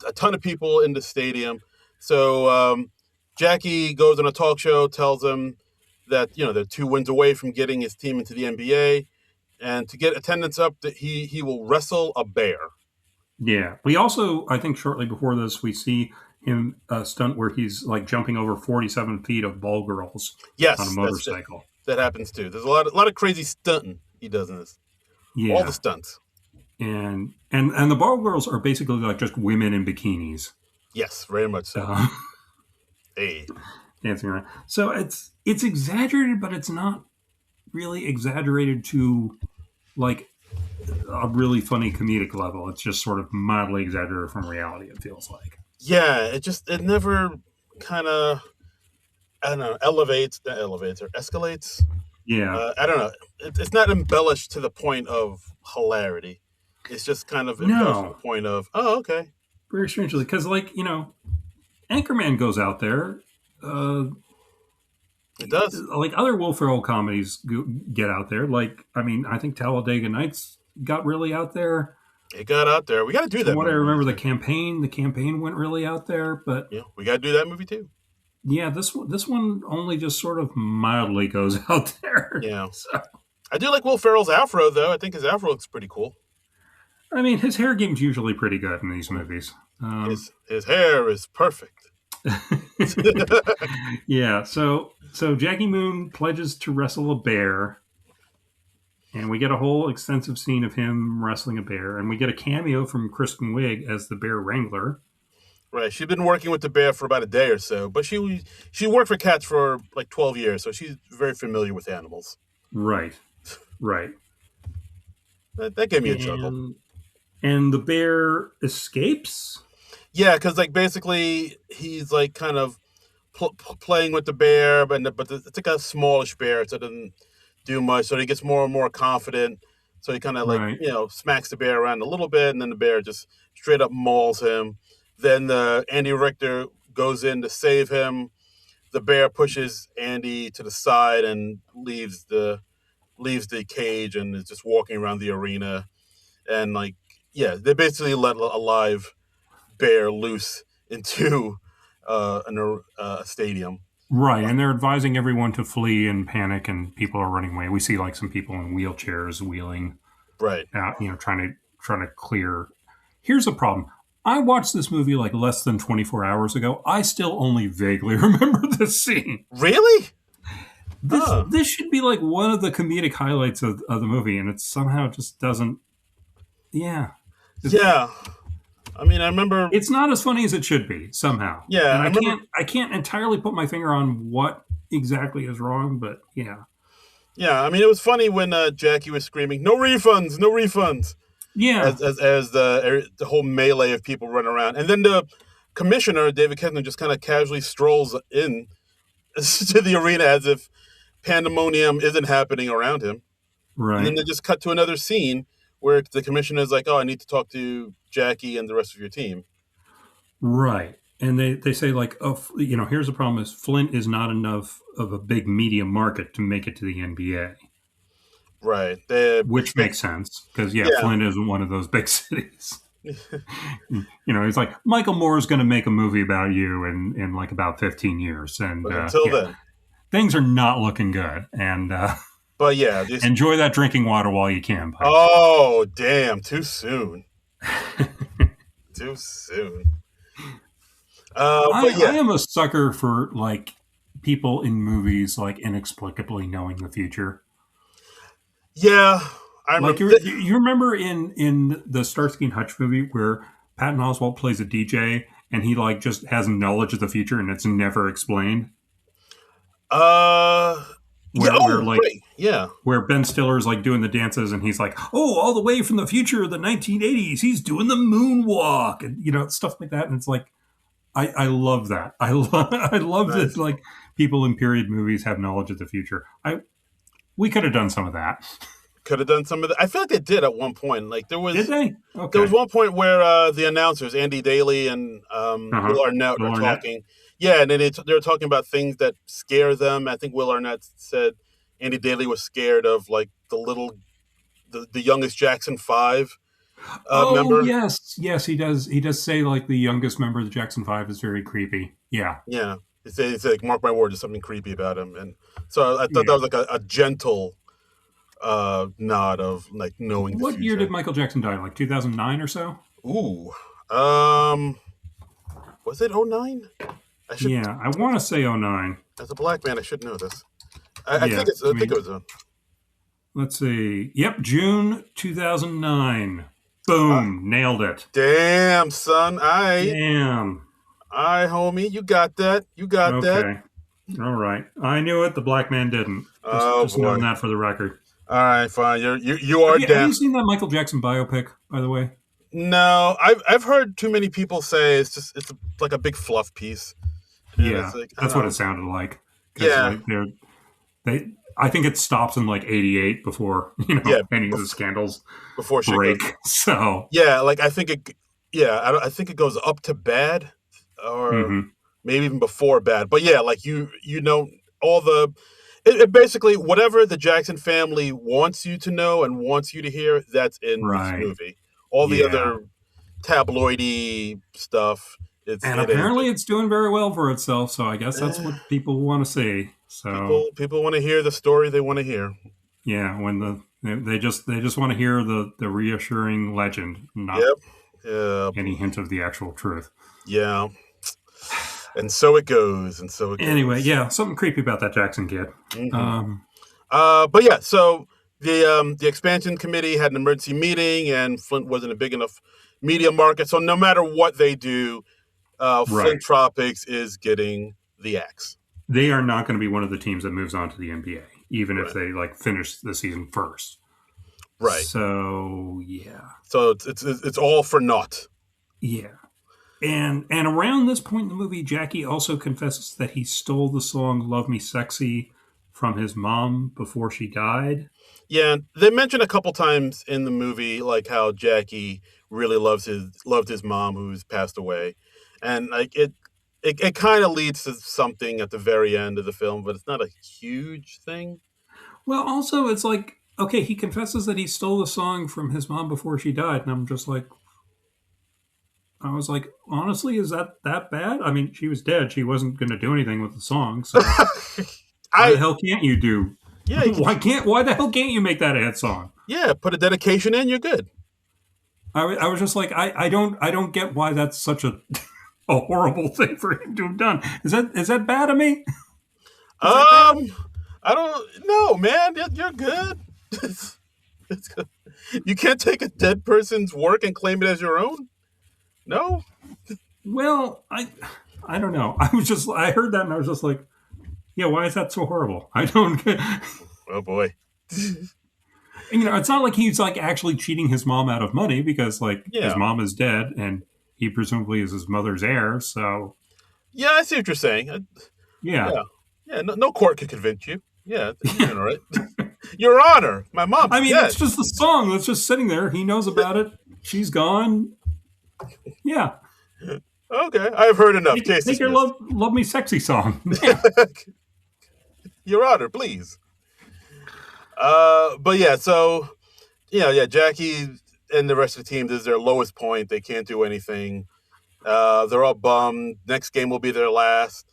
a ton of people in the stadium. So Jackie goes on a talk show, tells him that they're 2 wins away from getting his team into the NBA, and to get attendance up, that he will wrestle a bear. Yeah. We also, I think, shortly before this, we see him stunt where he's like jumping over 47 feet of ball girls on a Yes, motorcycle. that happens too. There's a lot of crazy stunting he does in this. All the Yeah. stunts. And the ball girls are basically like just women in bikinis. Yes, very much so. Uh, Hey. dancing around. So it's exaggerated, but it's not really exaggerated to like a really funny comedic level. It's just sort of mildly exaggerated from reality. It feels like. Yeah, it never kind of, I don't know, elevates or escalates. Yeah. I don't know. It's not embellished to the point of hilarity. It's just kind of embellished to the No. point of, oh, okay. Very strangely, because like Anchorman goes out there. Uh, It does. like other Will Ferrell comedies get out there. Like I mean, I think Talladega Nights got really out there. It got out there. We got to do From that what I movie remember, too. the campaign went really out there. But Yeah, we got to do that movie too. yeah, this one only just sort of mildly goes out there. Yeah. So, I do like Will Ferrell's afro though. I think his afro looks pretty cool. I mean, his hair game's usually pretty good in these movies. His hair is perfect. Yeah, so Jackie Moon pledges to wrestle a bear, and we get a whole extensive scene of him wrestling a bear, and we get a cameo from Kristen Wiig as the bear wrangler. Right. She's been working with the bear for about a day or so, but she worked for cats for like 12 years, so she's very familiar with animals. Right, right, That gave me a chuckle. and the bear escapes. Yeah, because like basically he's like kind of playing with the bear, but it's like a smallish bear, so it doesn't do much. So he gets more and more confident. So he kind of like Right, smacks the bear around a little bit, and then the bear just straight up mauls him. Then the Andy Richter goes in to save him. The bear pushes Andy to the side and leaves the cage and is just walking around the arena. And like, yeah, they basically let a live bear loose into a stadium. right, and they're advising everyone to flee and panic, and people are running away. We see like some people in wheelchairs wheeling Right. out, trying to clear. Here's the problem. I watched this movie like less than 24 hours ago. I still only vaguely remember this scene. Really? This Oh, this should be like one of the comedic highlights of the movie, and it somehow just doesn't. Yeah, yeah. I mean, I remember. it's not as funny as it should be somehow, Yeah, and I I remember. can't entirely put my finger on what exactly is wrong, but yeah, Yeah, I mean, it was funny when Jackie was screaming, "No refunds, no refunds," yeah, as the whole melee of people run around, and then the commissioner David Kessler just kind of casually strolls in to the arena as if pandemonium isn't happening around him, and then right. they just cut to another scene where the commissioner is like, "Oh, I need to talk to Jackie and the rest of your team." Right. And they say like, oh, here's the problem: is Flint is not enough of a big media market to make it to the NBA, Right. They, which makes sense because yeah, yeah. Flint isn't one of those big cities. He's like Michael Moore is going to make a movie about you in like about 15 years, and But until yeah, then, things are not looking good. And but yeah, enjoy that drinking water while you can, Pike. oh damn, too soon. Too soon. But I yeah, am a sucker for like people in movies like inexplicably knowing the future. yeah. I Like remember. you remember in the Starsky and Hutch movie where Patton Oswalt plays a DJ and he like just has knowledge of the future and it's never explained. Uh, yeah. Where Oh, like right. Yeah. where Ben Stiller's like doing the dances and he's like, oh, all the way from the future of the 1980s, he's doing the moonwalk and stuff like that. And it's like, I love that. I love that Nice. like people in period movies have knowledge of the future. I We could have done some of that. Could have done some of that. I feel like they did at one point. Like Did they? there was Okay. one point where the announcers, Andy Daly and Uh huh. Will Arnett, Will are Arnett. talking. Yeah, and then they're talking about things that scare them. I think Will Arnett said Andy Daly was scared of like the youngest Jackson 5 Oh member. yes, yes, he does. He does say like the youngest member of the Jackson Five is very creepy. Yeah, Yeah, he said like, mark my word, there's something creepy about him. And so I thought that yeah. was like a gentle nod of like knowing the What year did future. Michael Jackson die? Like 2009 or so? Ooh, um, was it '09? I should, Yeah, I want to say '09. as a black man, I should know this. Yeah, I I think it mean, was a. let's see. Yep, June 2009. Uh, Boom, nailed it. Damn, son. Damn. I, homie, you got that. You got that. Okay. All right. I knew it. The black man didn't. Oh Just knowing boy. that for the record. All right, fine. You are Have down. you seen that Michael Jackson biopic? By the way. No, I've heard too many people say like a big fluff piece, and it's Yeah, like I that's don't what know. it sounded like. Because Yeah, like they, I think it stops in like '88 before yeah. any of the bef- scandals Before shit goes. break. So. Yeah, like I think it. Yeah, I think it goes up to bad, or Hmm. maybe even before bad. But yeah, like you know all the. It basically whatever the Jackson family wants you to know and wants you to hear, that's in this Right. movie. All the Yeah. other tabloidy stuff, And it ain't. apparently it's doing very well for itself. So I guess that's Eh, what people want to see. So people want to hear the story they want to hear. yeah, when they just want to hear the reassuring legend, not Yep. Yeah. any hint of the actual truth. Yeah. And so it goes, and so it Anyway, goes. yeah, something creepy about that Jackson kid. Hmm. Um, But yeah, so the expansion committee had an emergency meeting, and Flint wasn't a big enough media market. So no matter what they do, right. Flint Tropics is getting the axe. They are not going to be one of the teams that moves on to the NBA, even if Right. they like finish the season first. Right. So yeah, So it's all for naught. yeah. And around this point in the movie, Jackie also confesses that he stole the song "Love Me Sexy" from his mom before she died. Yeah, they mentioned a couple times in the movie like how Jackie really loved his mom who's passed away, and like it kind of leads to something at the very end of the film, but it's not a huge thing. Well, also it's like okay, he confesses that he stole the song from his mom before she died, and I'm just like, I was like, honestly, is that bad? I mean, she was dead; she wasn't going to do anything with the song, so why the I hell can't you do? Yeah, you can Why the hell can't you make that a hit song? yeah put a dedication in, you're good. I was just like, I don't get why that's such a a horrible thing for him to have done. Is that bad of me? Is that bad? Um, I don't know, man. You're good. It's good. You can't take a dead person's work and claim it as your own. No. Well, I don't know. I heard that and I was just like, yeah, why is that so horrible? I don't get. Oh boy. It's not like he's like actually cheating his mom out of money because like his Yeah. mom is dead and he presumably is his mother's heir. So Yeah, I see what you're saying. yeah, Yeah. Yeah. No court can convince you. Yeah, you're doing all right. Your Honor, my mom's I mean, dead. it's just the song that's just sitting there. He knows about it. She's gone. Yeah, Okay, I've heard enough. Case take your dismissed. love me sexy song. Yeah, Your Honor, please. But yeah, so yeah, Jackie and the rest of the team, this is their lowest point. They can't do anything. They're all bummed. Next game will be their last.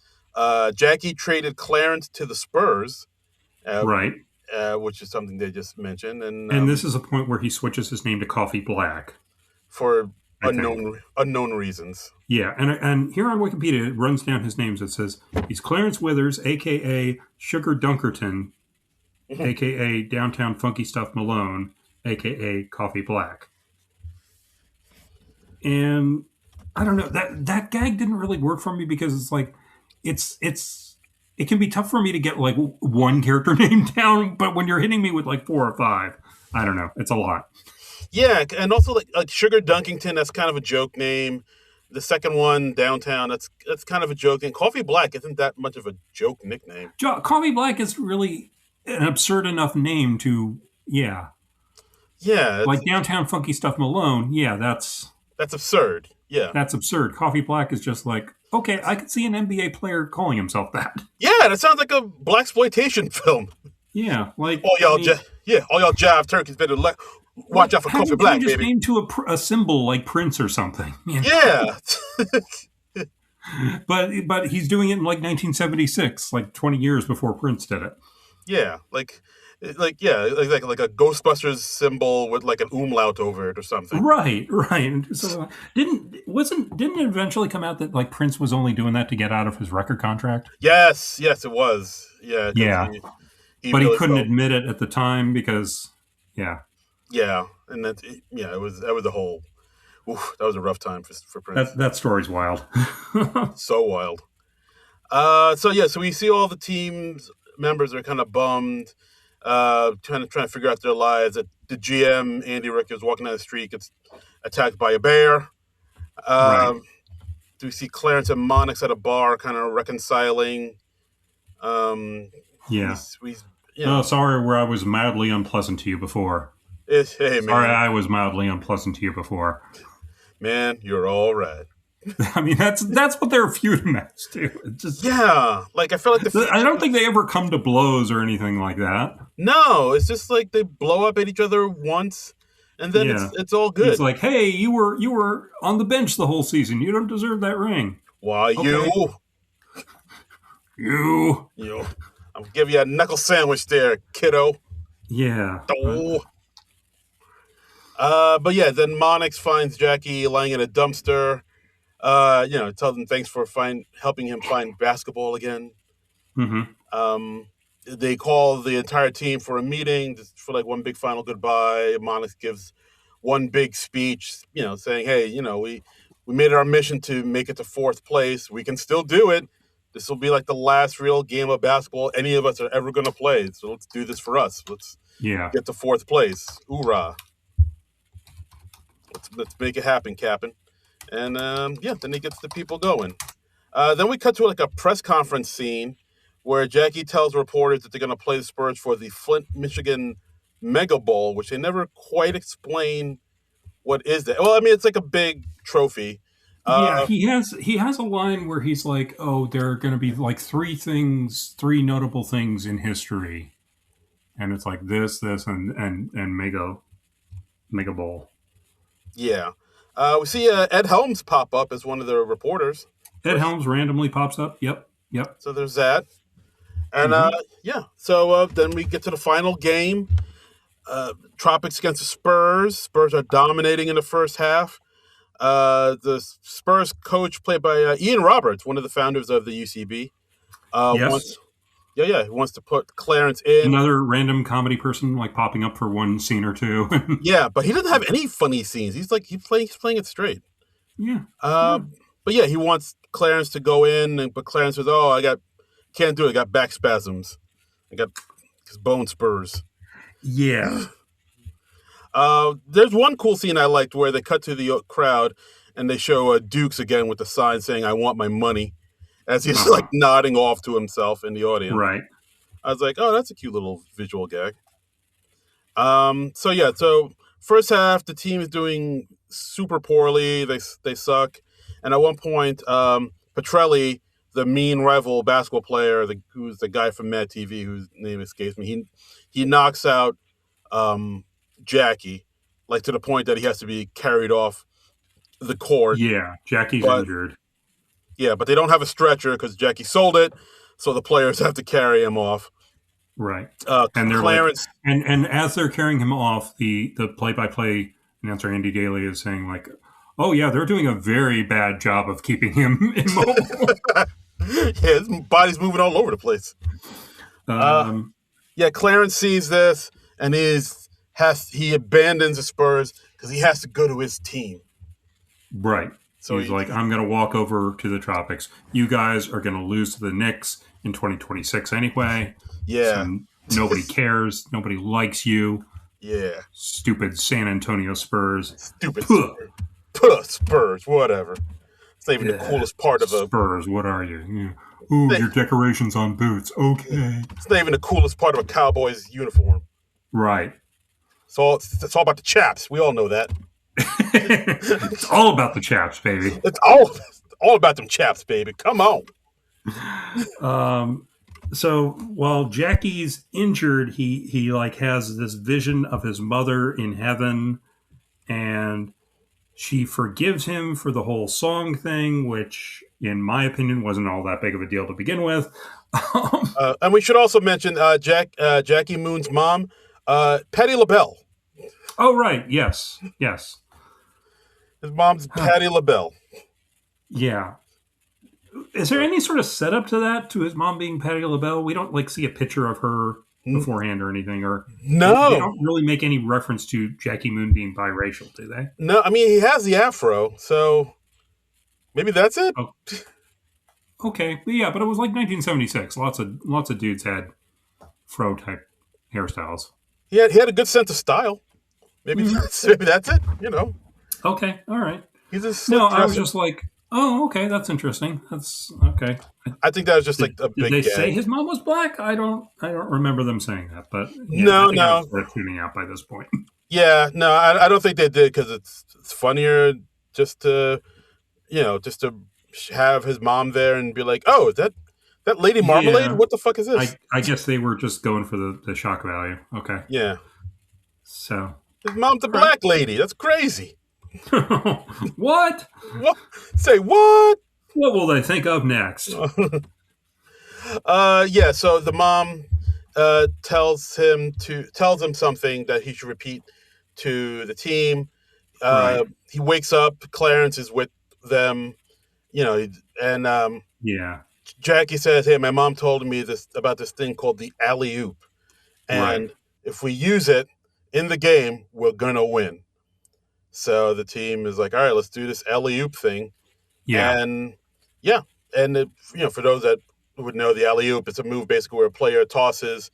Jackie traded Clarence to the Spurs, uh, right. which is something they just mentioned. And And this is a point where he switches his name to Coffee Black. for I think. unknown reasons. Yeah, and here on Wikipedia, it runs down his names. It says he's Clarence Withers, a.k.a. Sugar Dunkerton, a.k.a. Downtown Funky Stuff Malone, a.k.a. Coffee Black. And I don't know, that gag didn't really work for me because it's like it's it can be tough for me to get like one character name down, but when you're hitting me with like 4 or 5, I don't know, it's a lot. Yeah, and also like Sugar Dunkington, that's kind of a joke name. The second one, Downtown, that's kind of a joke. And Coffee Black isn't that much of a joke nickname. Coffee Black is really an absurd enough name to, yeah. Yeah, Like Downtown Funky Stuff Malone, yeah, that's absurd. Yeah, that's absurd. Coffee Black is just like, okay, I could see an NBA player calling himself that. yeah, that sounds like a blaxploitation film. Yeah, like All y'all, all y'all jive turkeys better watch out for Coffee Black, just baby. name to a symbol like Prince or something. You know? Yeah. But he's doing it in like 1976, like 20 years before Prince did it. Yeah, like like a Ghostbusters symbol with like an umlaut over it or something. Right. So didn't it eventually come out that like Prince was only doing that to get out of his record contract? Yes, it was. Yeah, Yeah. But really he couldn't admit it at the time because, yeah. Yeah, and that was a whole. That was a rough time for Prince. That story's wild. So wild. So we see all the team's members are kind of bummed, trying to figure out their lives. The GM Andy Rick is walking down the street, gets attacked by a bear. Right. Do we see Clarence and Monix at a bar, kind of reconciling? Yeah. Oh, sorry, where I was mildly unpleasant to you before. Hey, man. Sorry, I was mildly unpleasant to you before. Man, you're all right. I mean, that's what they're feuding as too. Like I feel like I don't think they ever come to blows or anything like that. No, it's just like they blow up at each other once, and then it's all good. It's like, hey, you were on the bench the whole season. You don't deserve that ring. Why okay. you? I'll give you a knuckle sandwich there, kiddo. Yeah. Oh. But yeah, then Monix finds Jackie lying in a dumpster. Tells him thanks for helping him find basketball again. Mm-hmm. They call the entire team for a meeting for like one big final goodbye. Monix gives one big speech, saying, "Hey, we made it our mission to make it to 4th place. We can still do it. This will be like the last real game of basketball any of us are ever going to play. So let's do this for us. Let's get to 4th place. Hoorah! Let's make it happen, Captain." And then he gets the people going. Then we cut to like a press conference scene where Jackie tells reporters that they're going to play the Spurs for the Flint, Michigan Mega Bowl, which they never quite explain what is that. Well, I mean, it's like a big trophy. He has a line where he's like, "Oh, there are going to be like 3 notable things in history," and it's like this, and Mega Bowl. Yeah. We see Ed Helms pop up as one of the reporters. Ed Helms randomly pops up. Yep. So there's that. And so then we get to the final game. Tropics against the Spurs. Spurs are dominating in the first half. The Spurs coach, played by Ian Roberts, one of the founders of the UCB, yes. He wants to put Clarence in. Another random comedy person, like popping up for one scene or two. Yeah, but he doesn't have any funny scenes. He's playing it straight. Yeah. But yeah, he wants Clarence to go in, but Clarence says, "Oh, can't do it. I got back spasms. I got bone spurs." Yeah. There's one cool scene I liked where they cut to the crowd and they show Dukes again with the sign saying, "I want my money," as he's like nodding off to himself in the audience. Right. I was like, oh, that's a cute little visual gag. So first half, the team is doing super poorly. They suck. And at one point, Petrelli, the mean rival basketball player, who's the guy from Mad TV, whose name escapes me, he knocks out Jackie, like to the point that he has to be carried off the court. Yeah, Jackie's injured. Yeah, but they don't have a stretcher because Jackie sold it, so the players have to carry him off. Right. And they're Clarence, and as they're carrying him off, the play-by-play announcer Andy Daly is saying like, "Oh yeah, they're doing a very bad job of keeping him immobile." Yeah, his body's moving all over the place. Um, Yeah, Clarence sees this and he abandons the Spurs because he has to go to his team. right. So He's like, "I'm going to walk over to the tropics. You guys are going to lose to the Knicks in 2026 anyway. yeah, So nobody cares. Nobody likes you. yeah, Stupid San Antonio Spurs. stupid Puh. Spurs. Puh, Spurs, whatever. It's not even the Yeah. coolest part of a. Spurs, what are you? Yeah. Ooh, your decorations on boots. Okay. It's not even the coolest part of a Cowboys uniform. Right. It's all about the chaps. We all know that. It's all about the chaps, baby. It's all about them chaps, baby. Come on. So while Jackie's injured, he like has this vision of his mother in heaven, and she forgives him for the whole song thing, which, in my opinion, wasn't all that big of a deal to begin with. And we should also mention Jackie Moon's mom, Patti LaBelle. Oh, right. Yes. Yes. His mom's Patti LaBelle. Yeah. Is there any sort of setup to that, to his mom being Patti LaBelle? We don't like see a picture of her beforehand or anything, or No, they don't really make any reference to Jackie Moon being biracial, do they? no. I mean, he has the afro, so maybe that's it. Oh, okay, but yeah, but it was like 1976. Lots of dudes had fro type hairstyles. He had a good sense of style. Maybe that's it. Okay, all right. He's a slick No, I was dresser. just like, oh, okay, that's interesting. That's okay. I think that was just like a Did big they gag. say his mom was black? I don't remember them saying that, but yeah, No, I think I no. was sort of tuning out by this point. Yeah, no, I don't think they did because it's funnier just to have his mom there and be like, oh, is that Lady Marmalade? Yeah, What the fuck is this? I guess they were just going for the shock value. Okay, Yeah, so his mom's a black lady. That's crazy. what? What? Say what? What will they think of next? Yeah. So the mom tells him something that he should repeat to the team. Right. He wakes up. Clarence is with them. And Yeah. Jackie says, "Hey, my mom told me about this thing called the alley oop, and if we use it in the game, we're gonna win." So the team is like, "All right, let's do this alley oop thing." Yeah. And yeah, and for those that would know, the alley oop, it's a move basically where a player tosses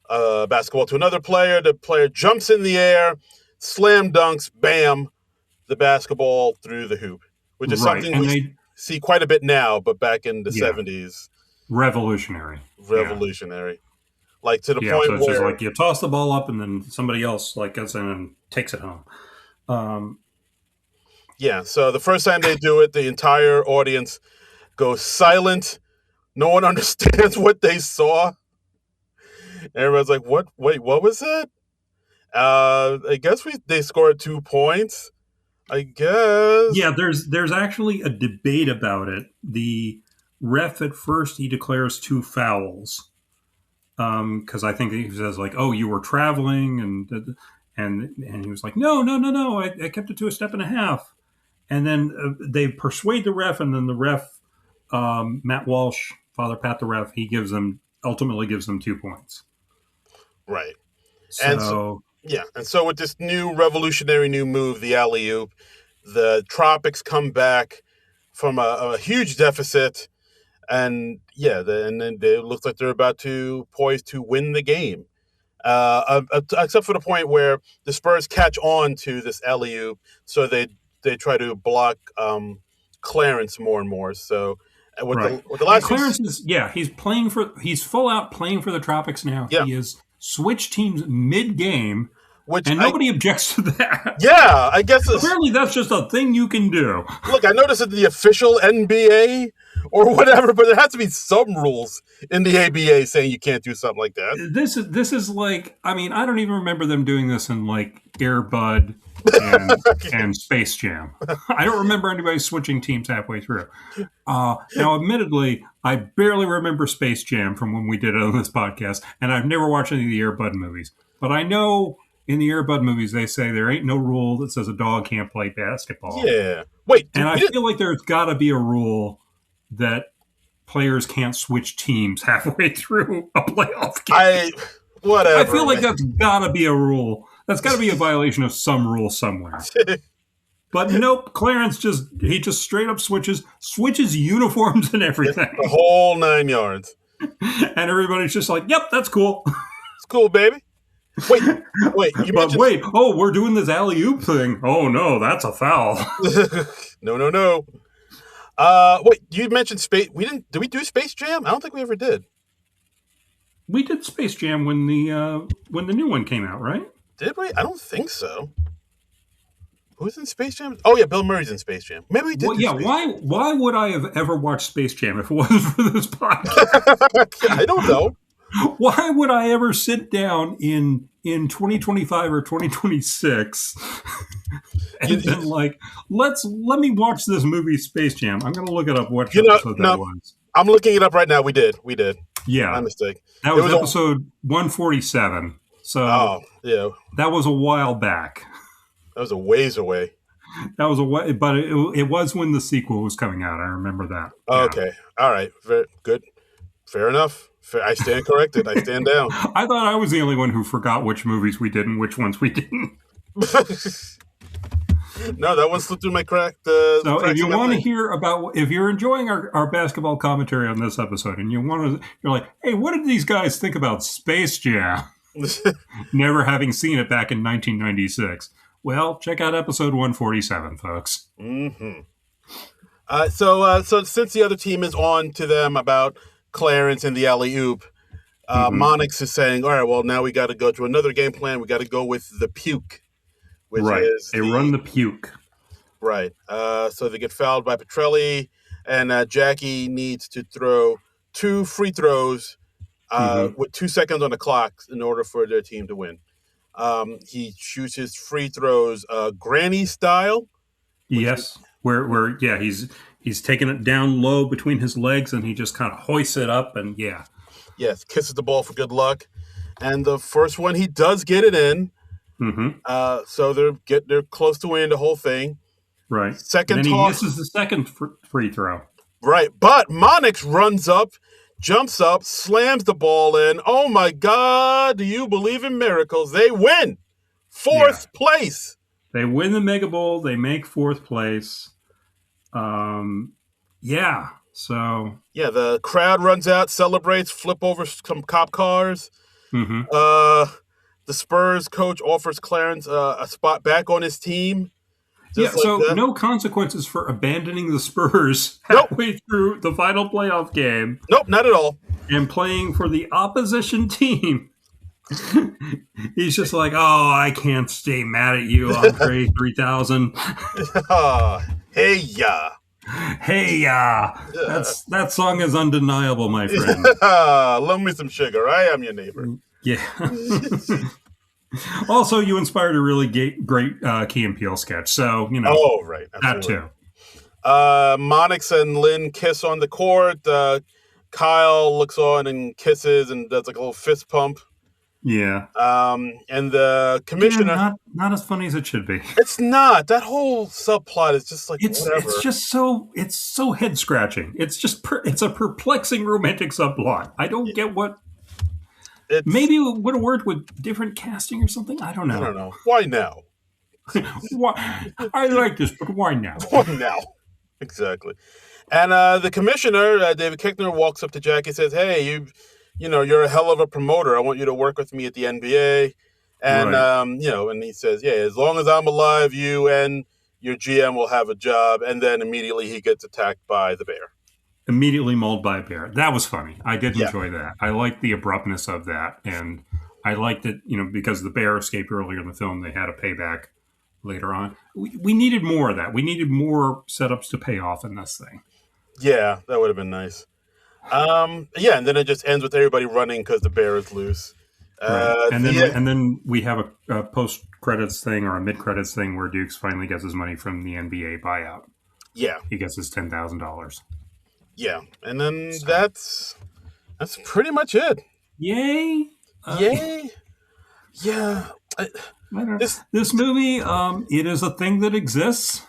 a basketball to another player. The player jumps in the air, slam dunks, bam, the basketball through the hoop, which is something we see quite a bit now, but back in the 70s, revolutionary. Yeah. Like to the point so it's where just like you toss the ball up and then somebody else like goes in and takes it home. So the first time they do it, the entire audience goes silent. No one understands what they saw. Everyone's like, "What? Wait, what was that?" I guess they scored 2 points. I guess. Yeah, there's actually a debate about it. The ref at first he declares 2 fouls because I think he says like, "Oh, you were traveling," and he was like, "No, I kept it to a step and a half." And then they persuade the ref, and then the ref, Matt Walsh, Father Pat the ref, he ultimately gives them 2 points. Right. So and so with this new revolutionary new move, the alley oop, the Tropics come back from a huge deficit, and and then it looks like they're about to poised to win the game. Except for the point where the Spurs catch on to this alley oop, so they try to block Clarence more and more. So with the last Clarence he's full out playing for the Tropics now. Yeah. He has switched teams mid game. And nobody objects to that. Yeah, I guess apparently that's just a thing you can do. Look, I know this is the official NBA or whatever, but there has to be some rules in the ABA saying you can't do something like that. This is like, I mean, I don't even remember them doing this in like Air Bud and Space Jam. I don't remember anybody switching teams halfway through. Now, admittedly, I barely remember Space Jam from when we did it on this podcast, and I've never watched any of the Air Bud movies. But I know in the Air Bud movies, they say there ain't no rule that says a dog can't play basketball. Yeah. Wait, And dude, I feel like there's got to be a rule that players can't switch teams halfway through a playoff game. I whatever. feel like that's got to be a rule. That's got to be a violation of some rule somewhere. But nope, Clarence just straight up switches uniforms and everything. The whole 9 yards. And everybody's just like, "Yep, that's cool." It's cool, baby. Wait, oh, we're doing this alley-oop thing. Oh no, that's a foul. No. Wait, you mentioned Space. Did we do Space Jam? I don't think we ever did. We did Space Jam when the new one came out, right? Did we? I don't think so. Who's in Space Jam? Oh yeah, Bill Murray's in Space Jam. Maybe we did. Well, yeah. Why would I have ever watched Space Jam if it wasn't for this podcast? I don't know. Why would I ever sit down in 2025 or 2026 and then let me watch this movie Space Jam? I'm going to look it up. What episode that was? I'm looking it up right now. We did. Yeah, my mistake. That was episode 147. So yeah, that was a while back. That was a ways away. That was but it was when the sequel was coming out. I remember that. Yeah. Okay, all right, very good, fair enough. I stand corrected. I stand down. I thought I was the only one who forgot which movies we did and which ones we didn't. No, that one slipped through my crack. So if you want to hear if you're enjoying our basketball commentary on this episode, and you're like, hey, what did these guys think about Space Jam? Never having seen it back in 1996. Well, check out episode 147, folks. Mm-hmm. So since the other team is on to them about Clarence and the alley-oop, Monix is saying, all right, well, now we got to go to another game plan. We got to go with the puke. Which is run the puke. Right. So they get fouled by Petrelli, and Jackie needs to throw 2 free throws with 2 seconds on the clock in order for their team to win. He shoots his free throws granny style. Yes. Where he's taking it down low between his legs, and he just kind of hoists it up, and yeah. Yes, kisses the ball for good luck. And the first one, he does get it in. Mm-hmm. So they're close to winning the whole thing. Right. Second and then toss, he misses the second free throw. Right. But Monix runs up, jumps up, slams the ball in. Oh my God, do you believe in miracles? They win. Fourth place. They win the Mega Bowl. They make 4th place. Yeah. So. Yeah, the crowd runs out, celebrates, flip over some cop cars. Mm-hmm. The Spurs coach offers Clarence a spot back on his team. No consequences for abandoning the Spurs halfway through the final playoff game. Nope, not at all. And playing for the opposition team. He's just like, oh, I can't stay mad at you, Andre 3000. Hey ya. Hey ya. That song is undeniable, my friend. Love me some sugar. I am your neighbor. Yeah. Also, you inspired a really great Key and Peele sketch. So, Oh, right. Absolutely. That too. Monix and Lynn kiss on the court. Kyle looks on and kisses and does like a little fist pump. Yeah. And the commissioner... Yeah, not as funny as it should be. It's not. That whole subplot is just like whatever. It's just so head-scratching. It's a perplexing romantic subplot. I don't get what... Maybe it would have worked with different casting or something. I don't know. Why now? Why? I like this, but why now? Why now? Exactly. And the commissioner, David Kickner, walks up to Jackie and says, hey, you're a hell of a promoter. I want you to work with me at the NBA. And, and he says, yeah, as long as I'm alive, you and your GM will have a job. And then immediately he gets attacked by the bear. Immediately mauled by a bear. That was funny. I did enjoy that. I liked the abruptness of that. And I liked it, because the bear escaped earlier in the film, they had a payback later on. We needed more of that. We needed more setups to pay off in this thing. Yeah, that would have been nice. And then it just ends with everybody running because the bear is loose. Right. And then we have a post-credits thing or a mid-credits thing where Dukes finally gets his money from the NBA buyout. Yeah. He gets his $10,000. Yeah, and then that's pretty much it. Yay! Yay! Yeah. I don't, This this movie, it is a thing that exists.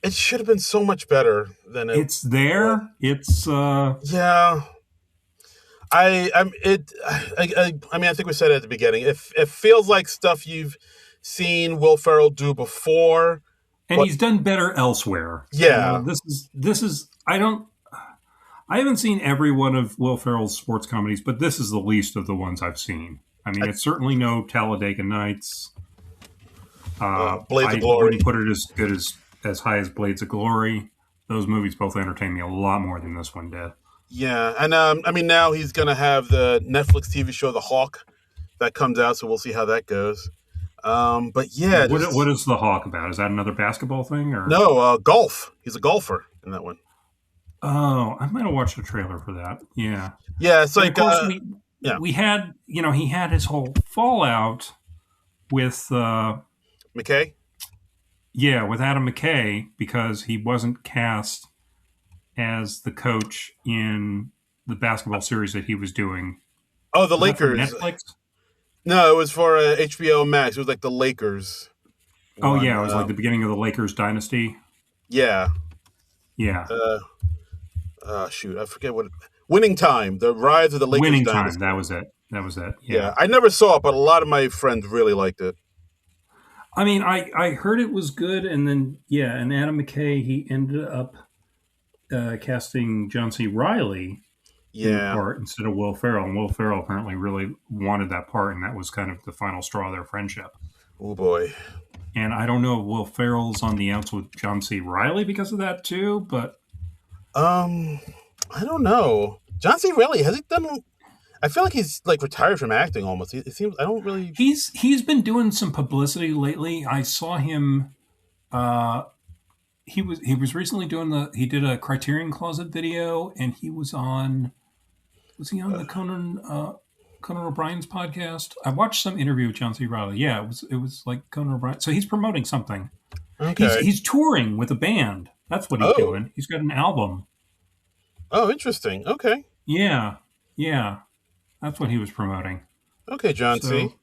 it should have been so much better than it It's was. there. It's Yeah, I'm it. I mean, I think we said it at the beginning. It feels like stuff you've seen Will Ferrell do before, and but he's done better elsewhere. yeah, This is I haven't seen every one of Will Ferrell's sports comedies, but this is the least of the ones I've seen. I mean, I, it's certainly no Talladega Nights. Blades of I Glory. wouldn't put it as good as high as Blades of Glory. Those movies both entertain me a lot more than this one did. Yeah, and I mean now he's gonna have the Netflix TV show The Hawk that comes out, so we'll see how that goes. But yeah, What just is the Hawk about? Is that another basketball thing or? no golf. He's a golfer in that one. Oh, I might have watched a trailer for that. Yeah, Yeah, it's and of like course yeah, we had he had his whole fallout with McKay. with Adam McKay because he wasn't cast as the coach in the basketball series that he was doing. Oh, the Was that for Lakers. Netflix? No, it was for HBO Max. It was like the Lakers Oh one. yeah, it was like the beginning of the Lakers dynasty. Yeah. Yeah, Uh, shoot, I forget what. Winning Time: The Rise of the Lakers winning time. Dynasty. That was it. That was it. Yeah, Yeah. I never saw it, but a lot of my friends really liked it. I mean, I heard it was good, and then and Adam McKay he ended up casting John C. Riley in the Yeah. part instead of Will Ferrell, and Will Ferrell apparently really wanted that part, and that was kind of the final straw of their friendship. Oh boy. And I don't know if Will Ferrell's on the outs with John C. Riley because of that too, but I don't know. John C. Reilly has he done? I feel like he's like retired from acting almost. It seems I don't really. he's been doing some publicity lately. I saw him. He was recently doing he did a Criterion Closet video, and he was he on the Conan O'Brien's podcast? I watched some interview with John C. Riley. Yeah, it was like Conan O'Brien. So he's promoting something. He's Okay. he's touring with a band. That's what he's Oh. doing. He's got an album. Oh, interesting. Okay. Yeah, yeah, that's what he was promoting. Okay, John C. So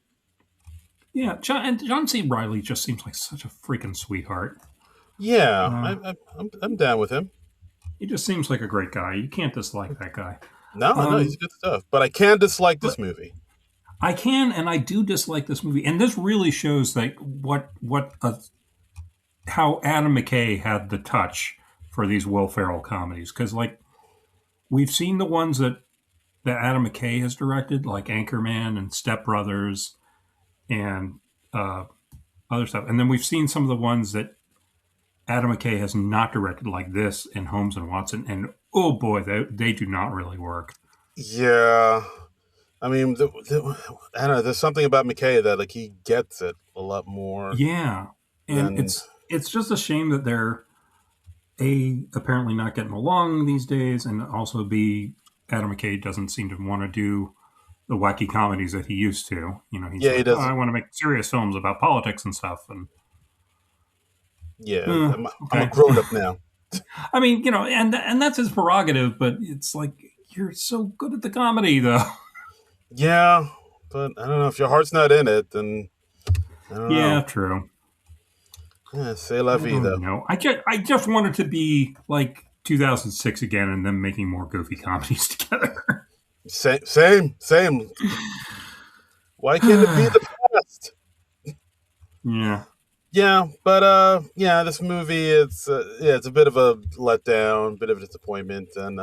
yeah, John C. Riley just seems like such a freaking sweetheart. Yeah, Uh, I'm down with him. he just seems like a great guy. You can't dislike that guy. No, no, he's Um, good stuff. But I can dislike this but movie. I can and I do dislike this movie, and this really shows like how Adam McKay had the touch for these Will Ferrell comedies because like we've seen the ones that Adam McKay has directed, like Anchorman and Step Brothers and other stuff, and then we've seen some of the ones that Adam McKay has not directed, like this and Holmes and Watson, and oh boy, they do not really work. Yeah, I mean, I don't know. There's something about McKay that like he gets it a lot more Yeah, and than. it's just a shame that they're apparently not getting along these days, and also Adam McKay doesn't seem to want to do the wacky comedies that he used to. He's Yeah, he like, oh, does. I want to make serious films about politics and stuff, and Yeah, I'm a okay. grown up now. I mean, and that's his prerogative, but it's like you're so good at the comedy, though. Yeah, but I don't know if your heart's not in it, then I don't Yeah, know. true. Yeah, c'est la I vie, don't though. know. I just want it to be like 2006 again, and them making more goofy comedies together. Same. Why can't it be the past? Yeah. Yeah, but yeah, this movie it's a bit of a letdown, bit of a disappointment, and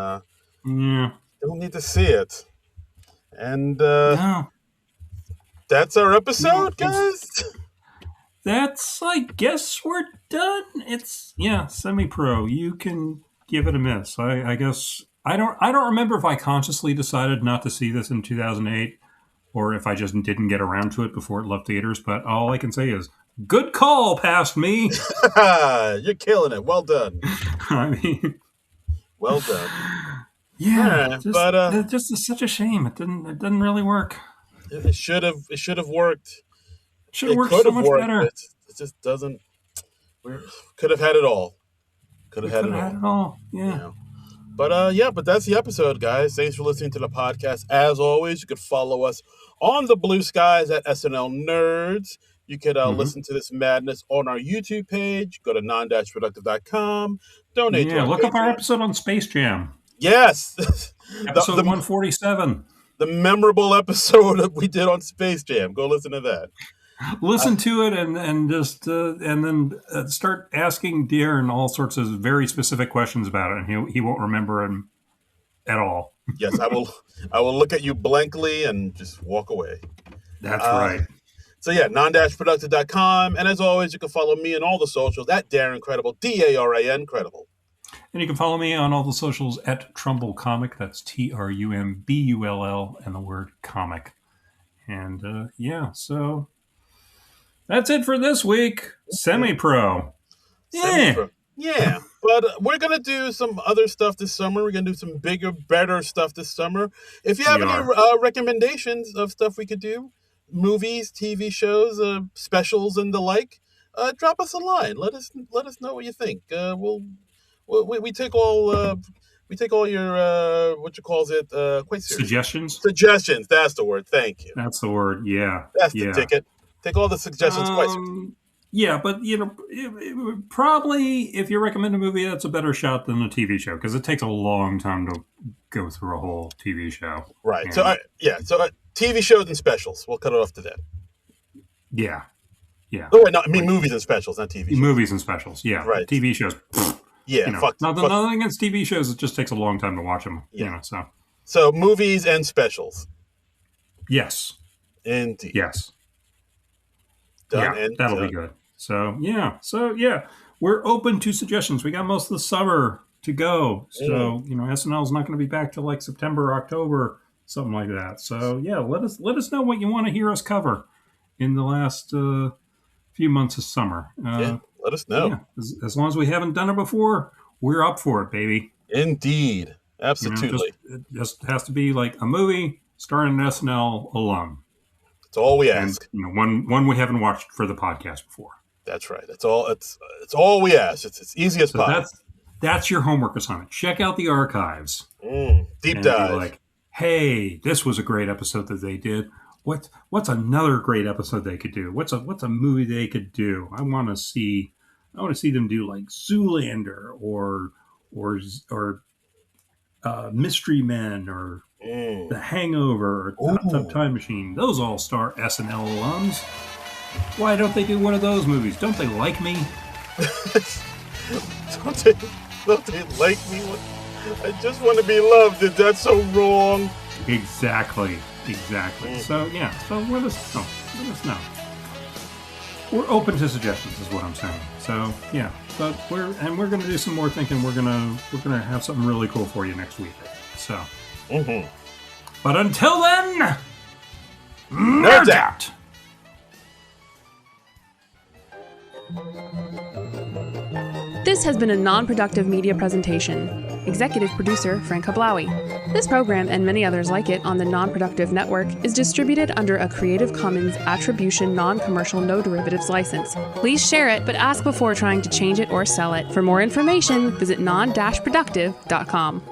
Yeah. don't need to see it. And No. that's our No. episode, guys. That's. I guess we're done. It's semi-pro. You can give it a miss. I guess I don't remember if I consciously decided not to see this in 2008 or if I just didn't get around to it before it left theaters. But all I can say is, good call, past me. You're killing it. Well done. I mean, Well done. yeah, Alright, but it just is such a shame. It didn't really work. it should have worked. Should have It worked could so have much worked. better. It just doesn't. We could have had it all. Could have We had could it have all. had it all. Yeah. Yeah. But that's the episode, guys. Thanks for listening to the podcast. As always, you can follow us on the Blue Skies at SNL Nerds. You could listen to this madness on our YouTube page. Go to non-productive.com. Donate to our look up our Patreon. episode on Space Jam. Yes. Episode 147. The memorable episode that we did on Space Jam. Go listen to that. Listen to it and just and then start asking Darren all sorts of very specific questions about it, and he won't remember him at all. Yes, I will look at you blankly and just walk away. That's right. So yeah, non-productive.com. And as always, you can follow me on all the socials at Darren Credible, DARAN Credible. And you can follow me on all the socials at Trumbull Comic. That's TRUMBULL and the word comic. And so that's it for this week. Semi-pro. Semi-pro. Yeah. But we're going to do some other stuff this summer. We're going to do some bigger, better stuff this summer. If you have any recommendations of stuff we could do, movies, TV shows, specials, and the like, drop us a line. Let us know what you think. We take all your quite seriously. Suggestions. That's the word. Thank you. That's the word. Yeah. That's the ticket. Take all the suggestions quite seriously. Yeah, but probably if you recommend a movie, that's a better shot than a TV show because it takes a long time to go through a whole TV show. Right. And so TV shows and specials. We'll cut it off to that. Yeah. Yeah. Oh, wait, no, I mean movies and specials, not TV shows. Movies and specials. Yeah. Right. TV shows. Yeah. Nothing against TV shows. It just takes a long time to watch them. Yeah. So movies and specials. Yes. Indeed. Yes. Done yeah, that'll be good. So we're open to suggestions. We got most of the summer to go. So, SNL is not going to be back till like September, October, something like that. So let us know what you want to hear us cover in the last few months of summer. Let us know. Yeah, as long as we haven't done it before, we're up for it, baby. Indeed. Absolutely. It just has to be like a movie starring an SNL alum. That's all we ask. And, one we haven't watched for the podcast before. That's right. That's all. It's all we ask. It's easy as possible. That's your homework assignment. Check out the archives. Deep dive. Be like, hey, this was a great episode that they did. What's another great episode they could do? What's a movie they could do? I want to see them do like Zoolander or Mystery Men or The Hangover or Hot Tub Time Machine. Those all star SNL alums. Why don't they do one of those movies? Don't they like me? don't they like me? I just want to be loved. That's so wrong. Exactly. So let us know. We're open to suggestions, is what I'm saying. So but we're going to do some more thinking. We're gonna have something really cool for you next week. So, but until then, nerd out. This has been a non-productive media presentation. Executive producer Frank Hablawi. This program and many others like it on the Non-Productive Network is distributed under a Creative Commons Attribution Non-Commercial No Derivatives license. Please share it, but ask before trying to change it or sell it. For more information, visit non-productive.com.